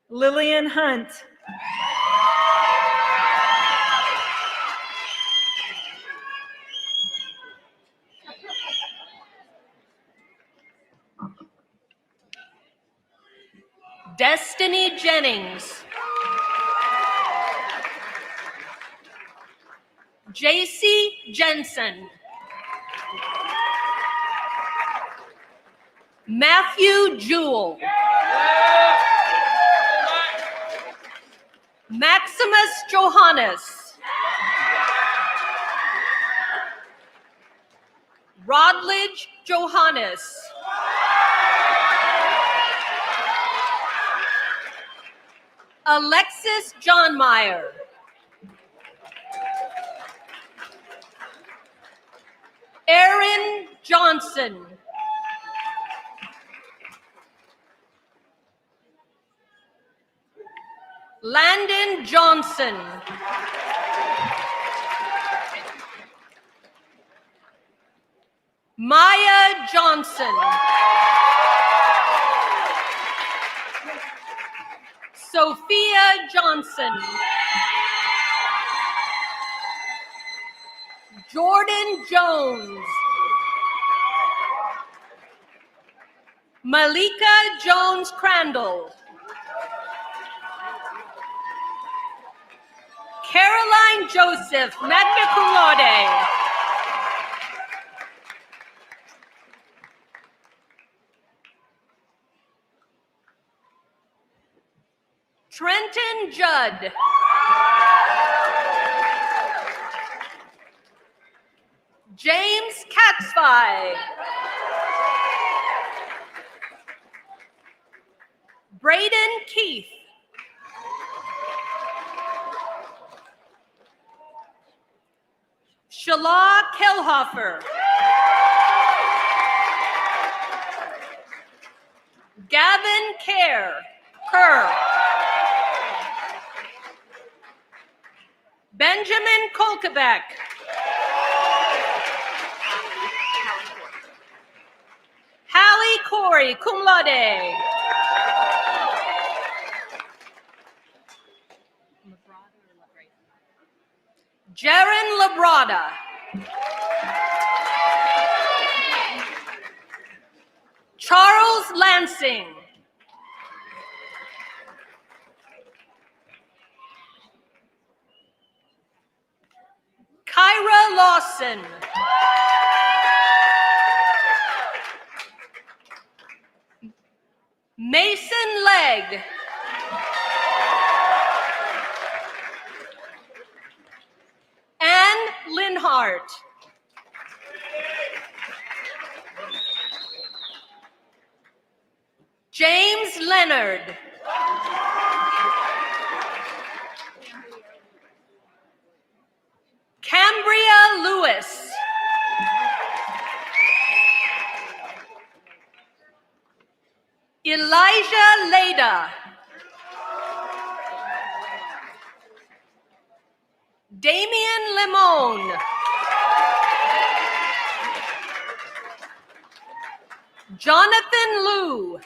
[SPEAKER 12] Lillian Hunt.
[SPEAKER 11] Destiny Jennings. JC Jensen. Matthew Jewell. Maximus Johannes. Rodledge Johannes. Alexis Johnmeyer. Aaron Johnson. Landon Johnson. Maya Johnson. Sophia Johnson. Jordan Jones. Malika Jones Crandall. Caroline Joseph, magna cum laude. Trenton Judd. James Catsby. Braden Keith. Shala Kelhofer. Gavin Kerr. Benjamin Kolkebeck. Hallie Corey, cum laude. Jaron Labrada. Charles Lansing. Kyra Lawson. Mason Legg. Anne Linhart. James Leonard. Cambria Lewis. Elijah Leda. Damian Limon. Jonathan Liu.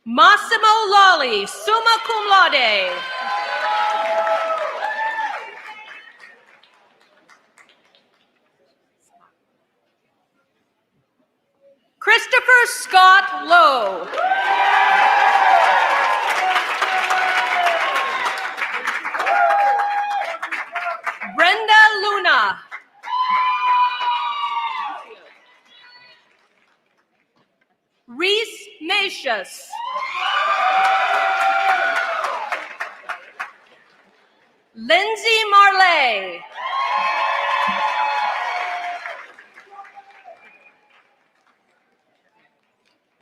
[SPEAKER 11] Massimo Lolly, summa cum laude. Christopher Scott Lowe. Martinez. Lindsay Marley.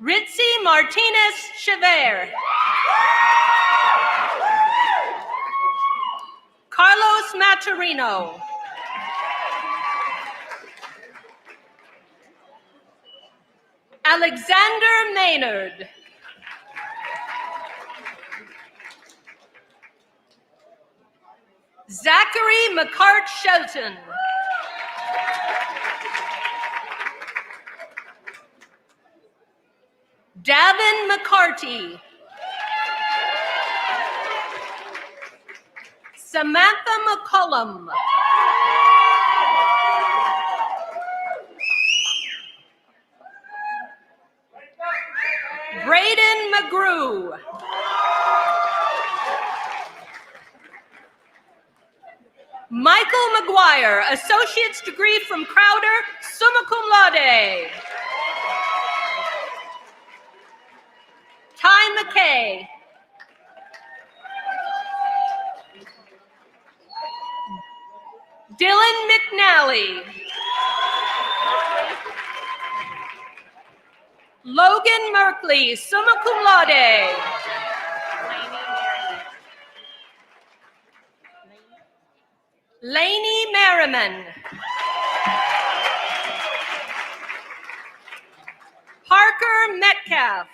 [SPEAKER 11] Ritzy Martinez Chever. Carlos Maturino. Alexander Maynard. Zachary McCart Shelton. Davin McCarty. Samantha McCollum. Braden McGrew. Michael McGuire, Associate's degree from Crowder, summa cum laude. Ty McKay. Dylan McNally. Logan Merkley, summa cum laude. Lainey Merriman. Parker Metcalf.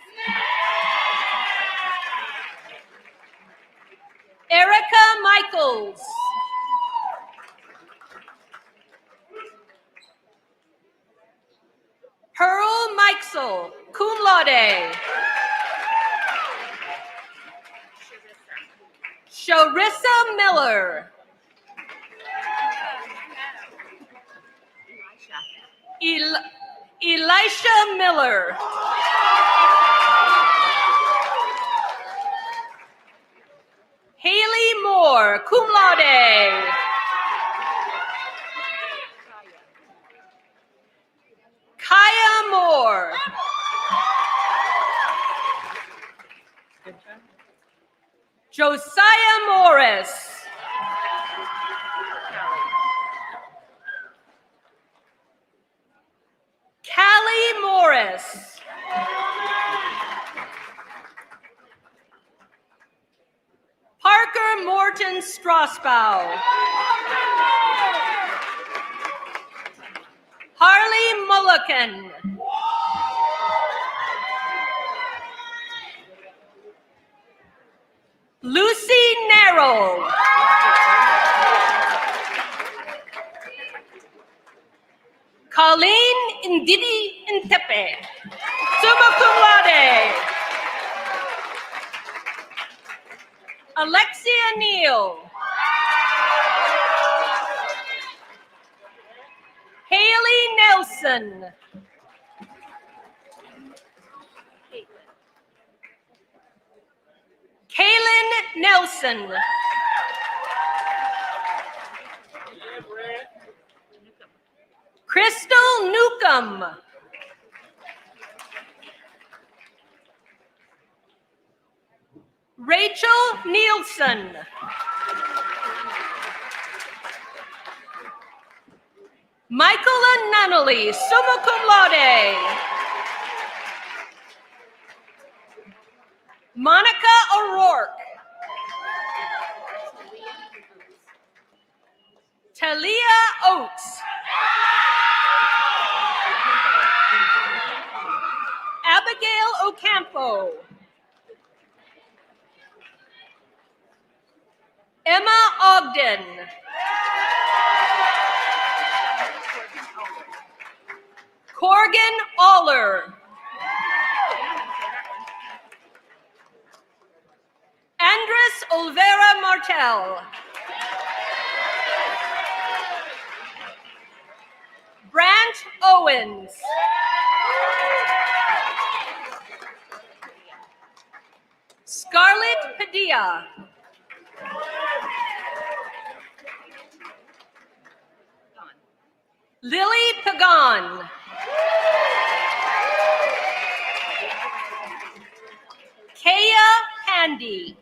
[SPEAKER 11] Erica Michaels. Pearl Mikesel, cum laude. Sharissa Miller. Elisha Miller. Haley Moore, cum laude. Kaya Moore. Josiah Morris. Callie Morris. Parker Morton Strasbow. Harley Mulliken. Lucy Narrow. Colleen Ndidi Ntepe, summa cum laude. Alexia Neal. Haley Nelson. Kaylin Nelson. Crystal Newcomb. Rachel Nielsen. Michaela Nunnally, summa cum laude. Monica O'Rourke. Talia Oates. Abigail Ocampo. Emma Ogden. Corgan Aller. Andres Olvera Martel. Brant Owens. Scarlett Padilla. Lily Pagan. Handy.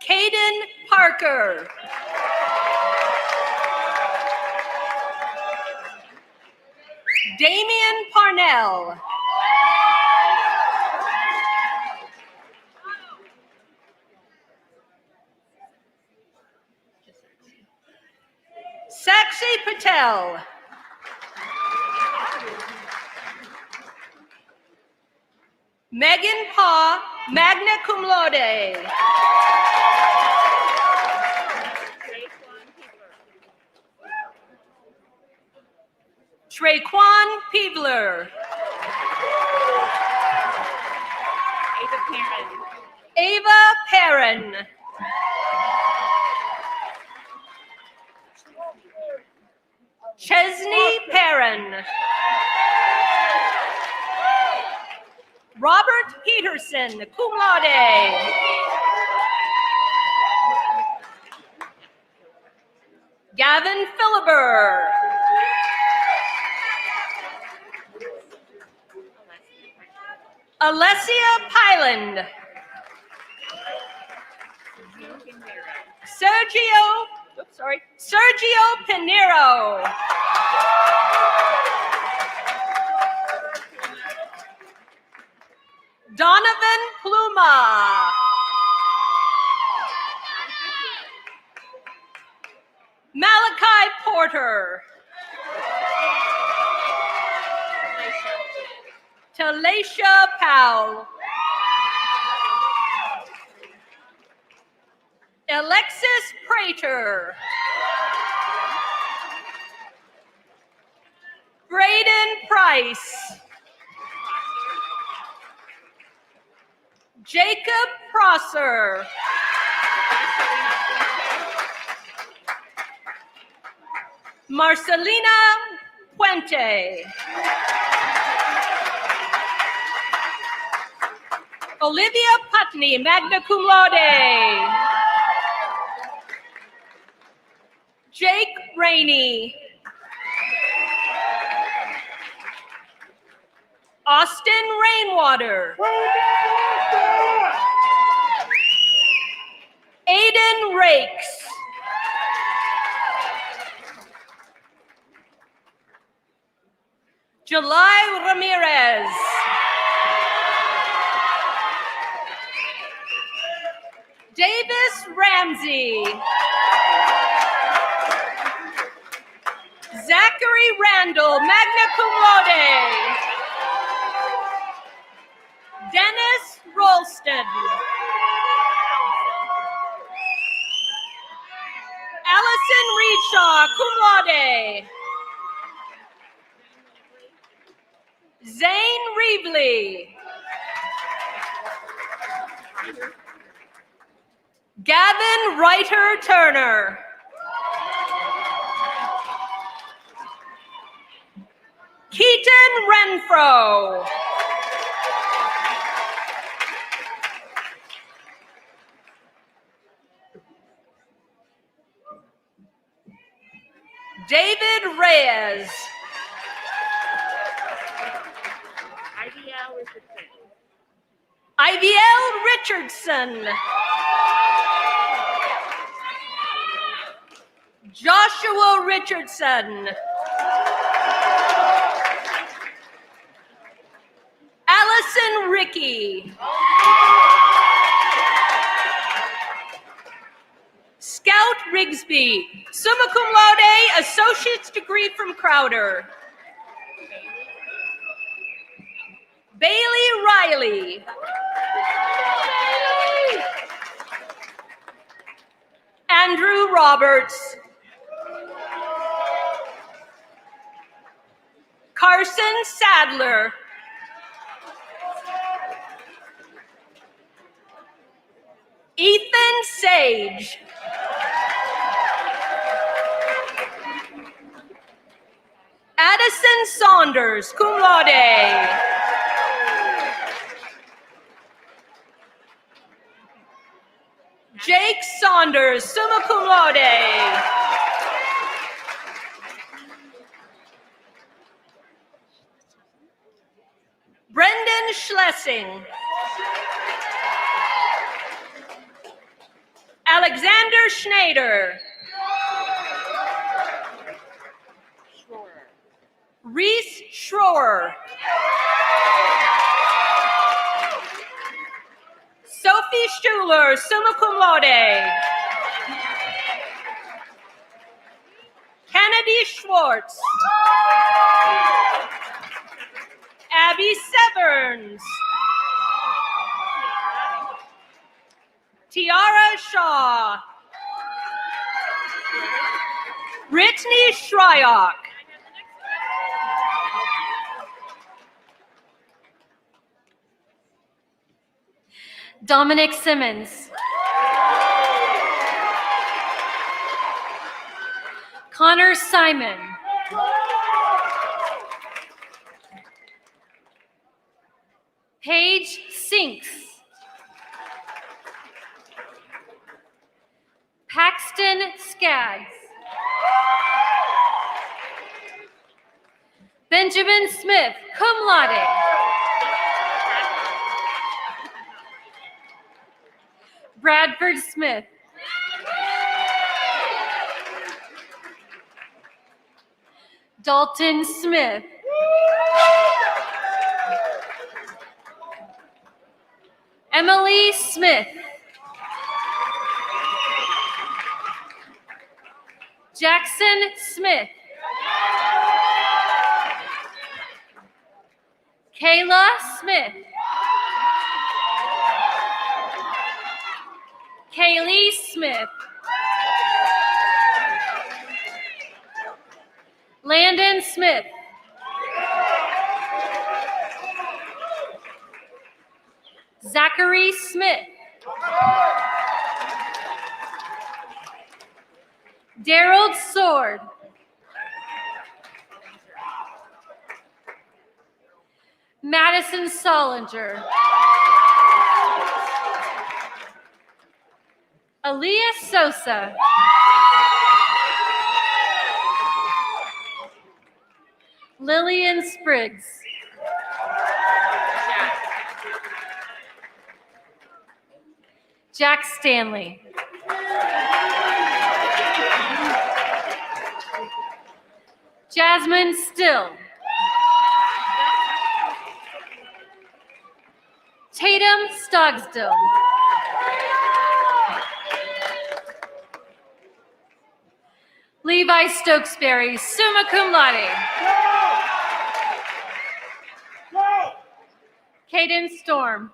[SPEAKER 11] Caden Parker. Damian Parnell. Sakshi Patel. Megan Pa, magna cum laude. Traquan Peevler. Ava Perrin. Chesney Perrin. Robert Peterson, cum laude. Gavin Philibert. Alessia Pyland. Sergio Pinero. Donovan Pluma. Malachi Porter. Talisha Powell. Alexis Prater. Braden Price. Jacob Prosser. Marcelina Puente. Olivia Putney, magna cum laude. Jake Rainey. Austin Rainwater. Aiden Rakes. July Ramirez. Davis Ramsey. Zachary Randall, magna cum laude. Dennis Rolston. Allison Reedshaw, cum laude. Zane Reevely. Gavin Reiter Turner. Keaton Renfro. David Reyes. Iviel Richardson. Joshua Richardson. Allison Rickey. Scout Rigsby, summa cum laude, associate's degree from Crowder. Bailey Riley. Andrew Roberts. Carson Sadler. Ethan Sage. Addison Saunders, cum laude. Jake Saunders, summa cum laude. Brendan Schlesing. Alexander Schneider. Reese Schroer. Sophie Schuler, summa cum laude. Kennedy Schwartz. Abby Severns. Tiara Shaw. Brittany Shryock.
[SPEAKER 13] Dominic Simmons. Connor Simon. Paige Sinks. Paxton Skaggs. Benjamin Smith, cum laude. Bradford Smith. Dalton Smith. Emily Smith. Jackson Smith. Kayla Smith. Kaylee Smith. Landon Smith. Zachary Smith. Daryl Sword. Madison Solinger. Aaliyah Sosa. Lillian Spriggs. Jack Stanley. Jasmine Still. Tatum Stogsdill. Levi Stokesbury, summa cum laude. Caden Storm.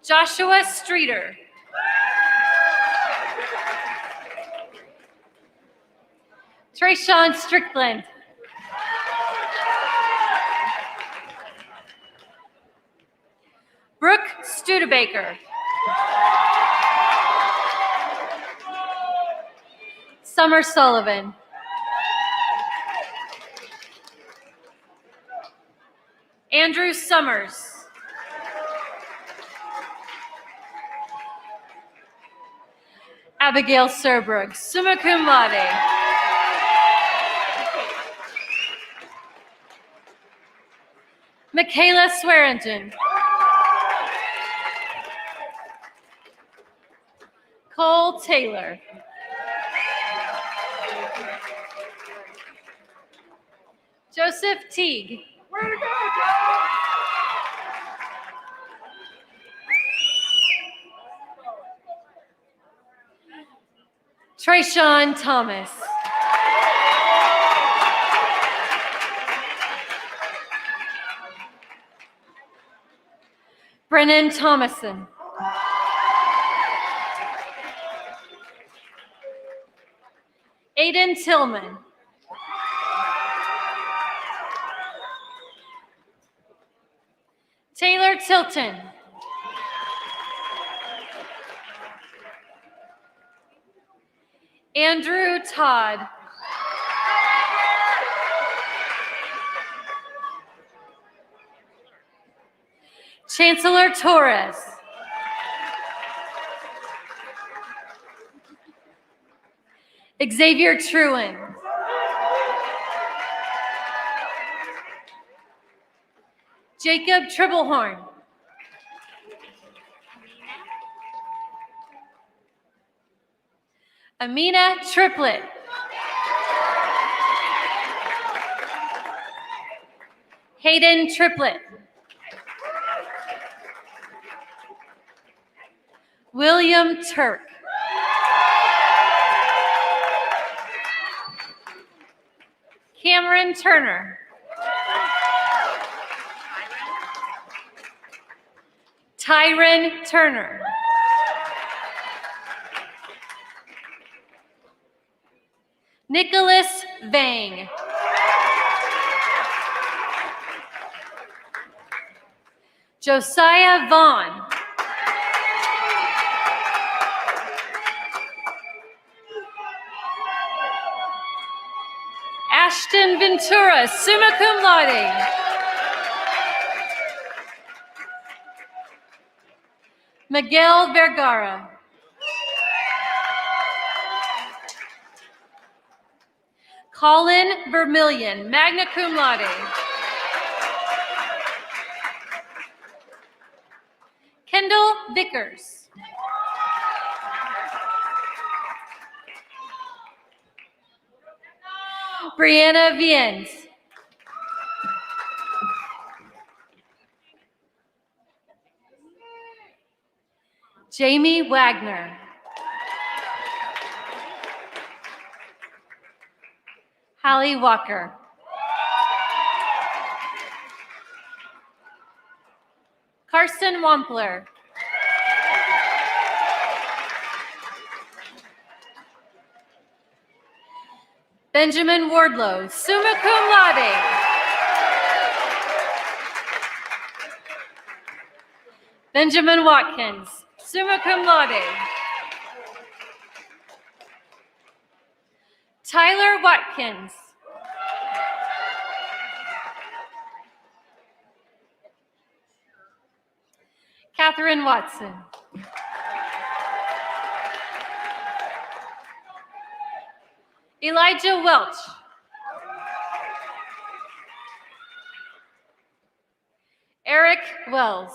[SPEAKER 13] Joshua Streeter. Trayshawn Strickland. Brooke Studebaker. Summer Sullivan. Andrew Summers. Abigail Surbrugg, summa cum laude. Michaela Swearingen. Cole Taylor. Joseph Teague. Trayshawn Thomas. Brennan Thomason. Aiden Tillman. Taylor Tilton. Andrew Todd. Chancellor Torres. Xavier Truen. Jacob Tribblehorn. Amina Triplett. Hayden Triplett. William Turk. Cameron Turner. Tyron Turner. Nicholas Vang. Josiah Vaughn. Ashton Ventura, summa cum laude. Miguel Vergara. Colin Vermillion, magna cum laude. Kendall Vickers. Brianna Viens. Jamie Wagner. Hallie Walker. Karsten Wampler. Benjamin Wardlow, summa cum laude. Benjamin Watkins, summa cum laude. Tyler Watkins. Catherine Watson. Elijah Welch. Eric Wells.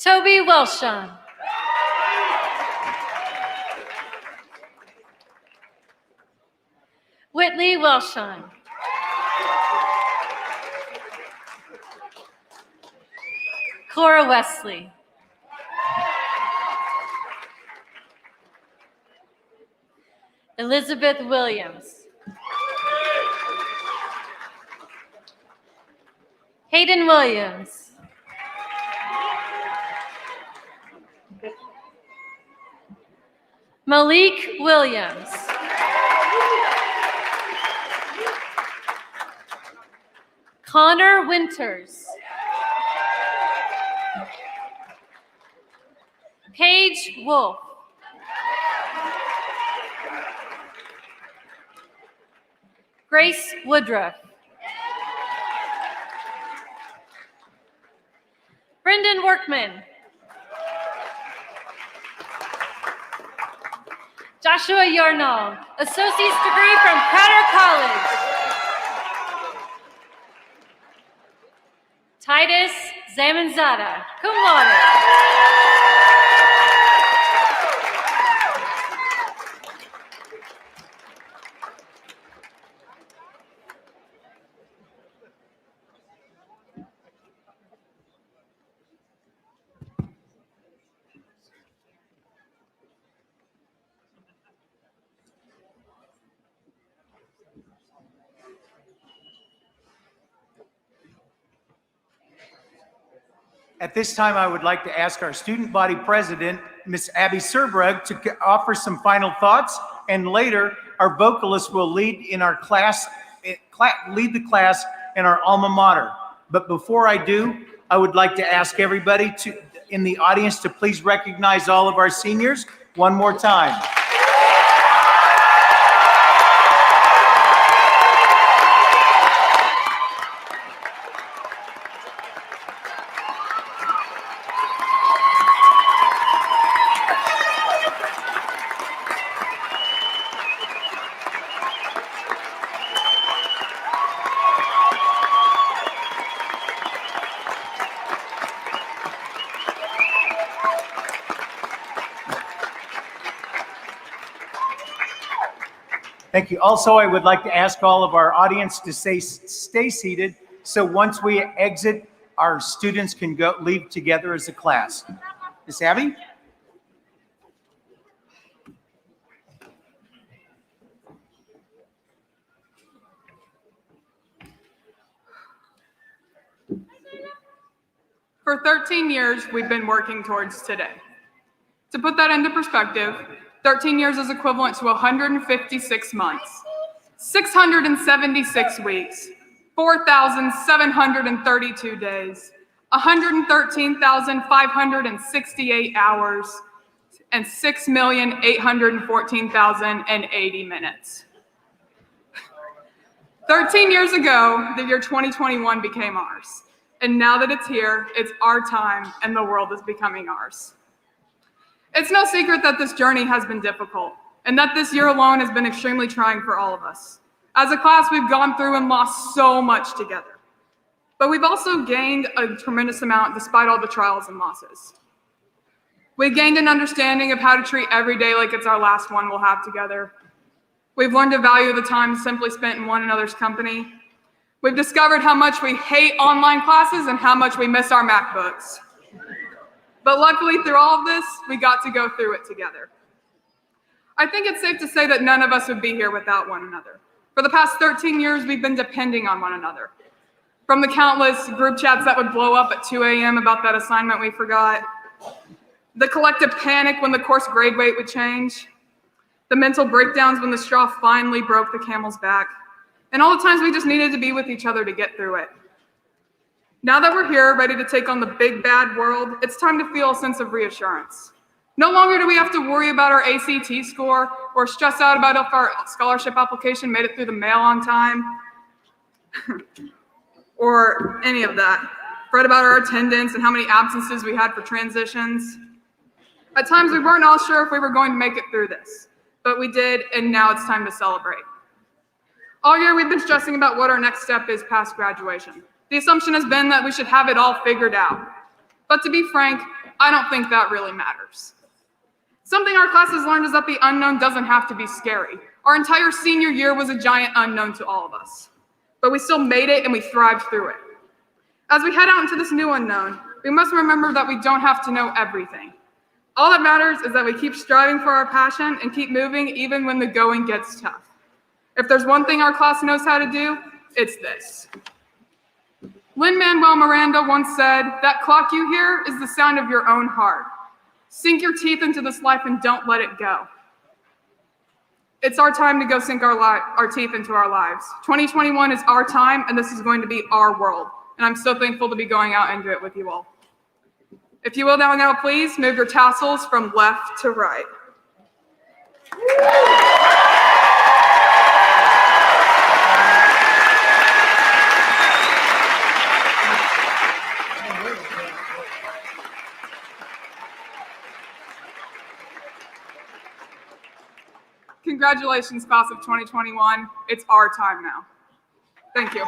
[SPEAKER 13] Toby Welshon. Whitley Welshon. Cora Wesley. Elizabeth Williams. Hayden Williams. Malik Williams. Connor Winters. Paige Wolf. Grace Woodruff. Brendan Workman. Joshua Yarnall, Associate's degree from Crowder College. Titus Zamanzada, cum laude.
[SPEAKER 2] At this time, I would like to ask our student body president, Miss Abby Serbrug, to offer some final thoughts, and later our vocalist will lead in our class, lead the class in our alma mater. But before I do, I would like to ask everybody in the audience to please recognize all of our seniors one more time. Thank you. Also, I would like to ask all of our audience to stay seated, so once we exit, our students can leave together as a class. Miss Abby?
[SPEAKER 14] For 13 years, we've been working towards today. To put that into perspective, 13 years is equivalent to 156 months, 676 weeks, 4,732 days, 113,568 hours, and 6,814,080 minutes. 13 years ago, the year 2021 became ours. And now that it's here, it's our time and the world is becoming ours. It's no secret that this journey has been difficult and that this year alone has been extremely trying for all of us. As a class, we've gone through and lost so much together. But we've also gained a tremendous amount despite all the trials and losses. We've gained an understanding of how to treat every day like it's our last one we'll have together. We've learned to value the time simply spent in one another's company. We've discovered how much we hate online classes and how much we miss our MacBooks. But luckily, through all of this, we got to go through it together. I think it's safe to say that none of us would be here without one another. For the past 13 years, we've been depending on one another. From the countless group chats that would blow up at 2 a.m. about that assignment we forgot, the collective panic when the course grade weight would change, the mental breakdowns when the straw finally broke the camel's back, and all the times we just needed to be with each other to get through it. Now that we're here, ready to take on the big bad world, it's time to feel a sense of reassurance. No longer do we have to worry about our ACT score or stress out about if our scholarship application made it through the mail on time or any of that. Fret about our attendance and how many absences we had for transitions. At times we weren't all sure if we were going to make it through this, but we did, and now it's time to celebrate. All year we've been stressing about what our next step is past graduation. The assumption has been that we should have it all figured out. But to be frank, I don't think that really matters. Something our class has learned is that the unknown doesn't have to be scary. Our entire senior year was a giant unknown to all of us. But we still made it and we thrived through it. As we head out into this new unknown, we must remember that we don't have to know everything. All that matters is that we keep striving for our passion and keep moving even when the going gets tough. If there's one thing our class knows how to do, it's this. Lin-Manuel Miranda once said, "That clock you hear is the sound of your own heart. Sink your teeth into this life and don't let it go." It's our time to go sink our teeth into our lives. 2021 is our time, and this is going to be our world. And I'm so thankful to be going out into it with you all. If you will now please move your tassels from left to right. Congratulations, class of 2021. It's our time now. Thank you.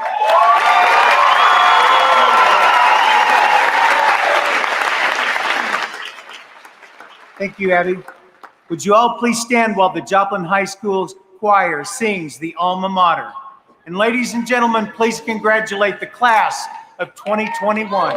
[SPEAKER 2] Thank you, Abby. Would you all please stand while the Joplin High School choir sings the alma mater? And ladies and gentlemen, please congratulate the class of 2021.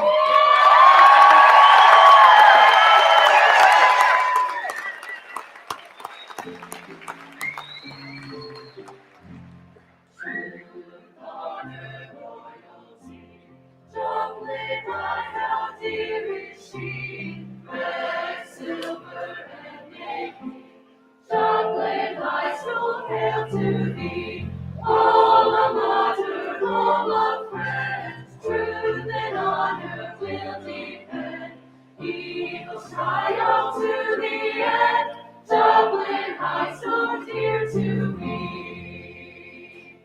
[SPEAKER 5] Joplin High School, hail to thee, alma mater, home of friends, truth and honor will defend, eagles triumph to the end, Joplin High School, dear to me.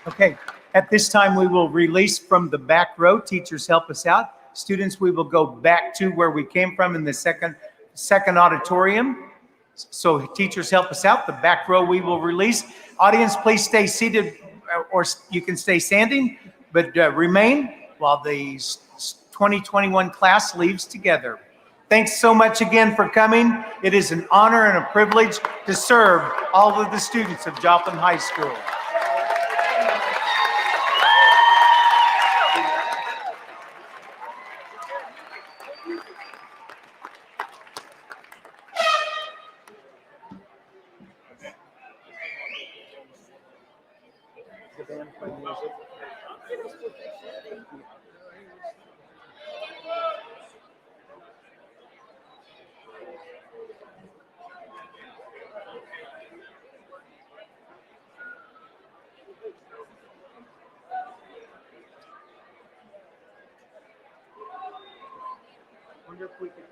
[SPEAKER 2] Okay. At this time, we will release from the back row. Teachers, help us out. Students, we will go back to where we came from in the second auditorium. So teachers, help us out. The back row we will release. Audience, please stay seated, or you can stay standing, but remain while the 2021 class leaves together. Thanks so much again for coming. It is an honor and a privilege to serve all of the students of Joplin High School. Wonder if we could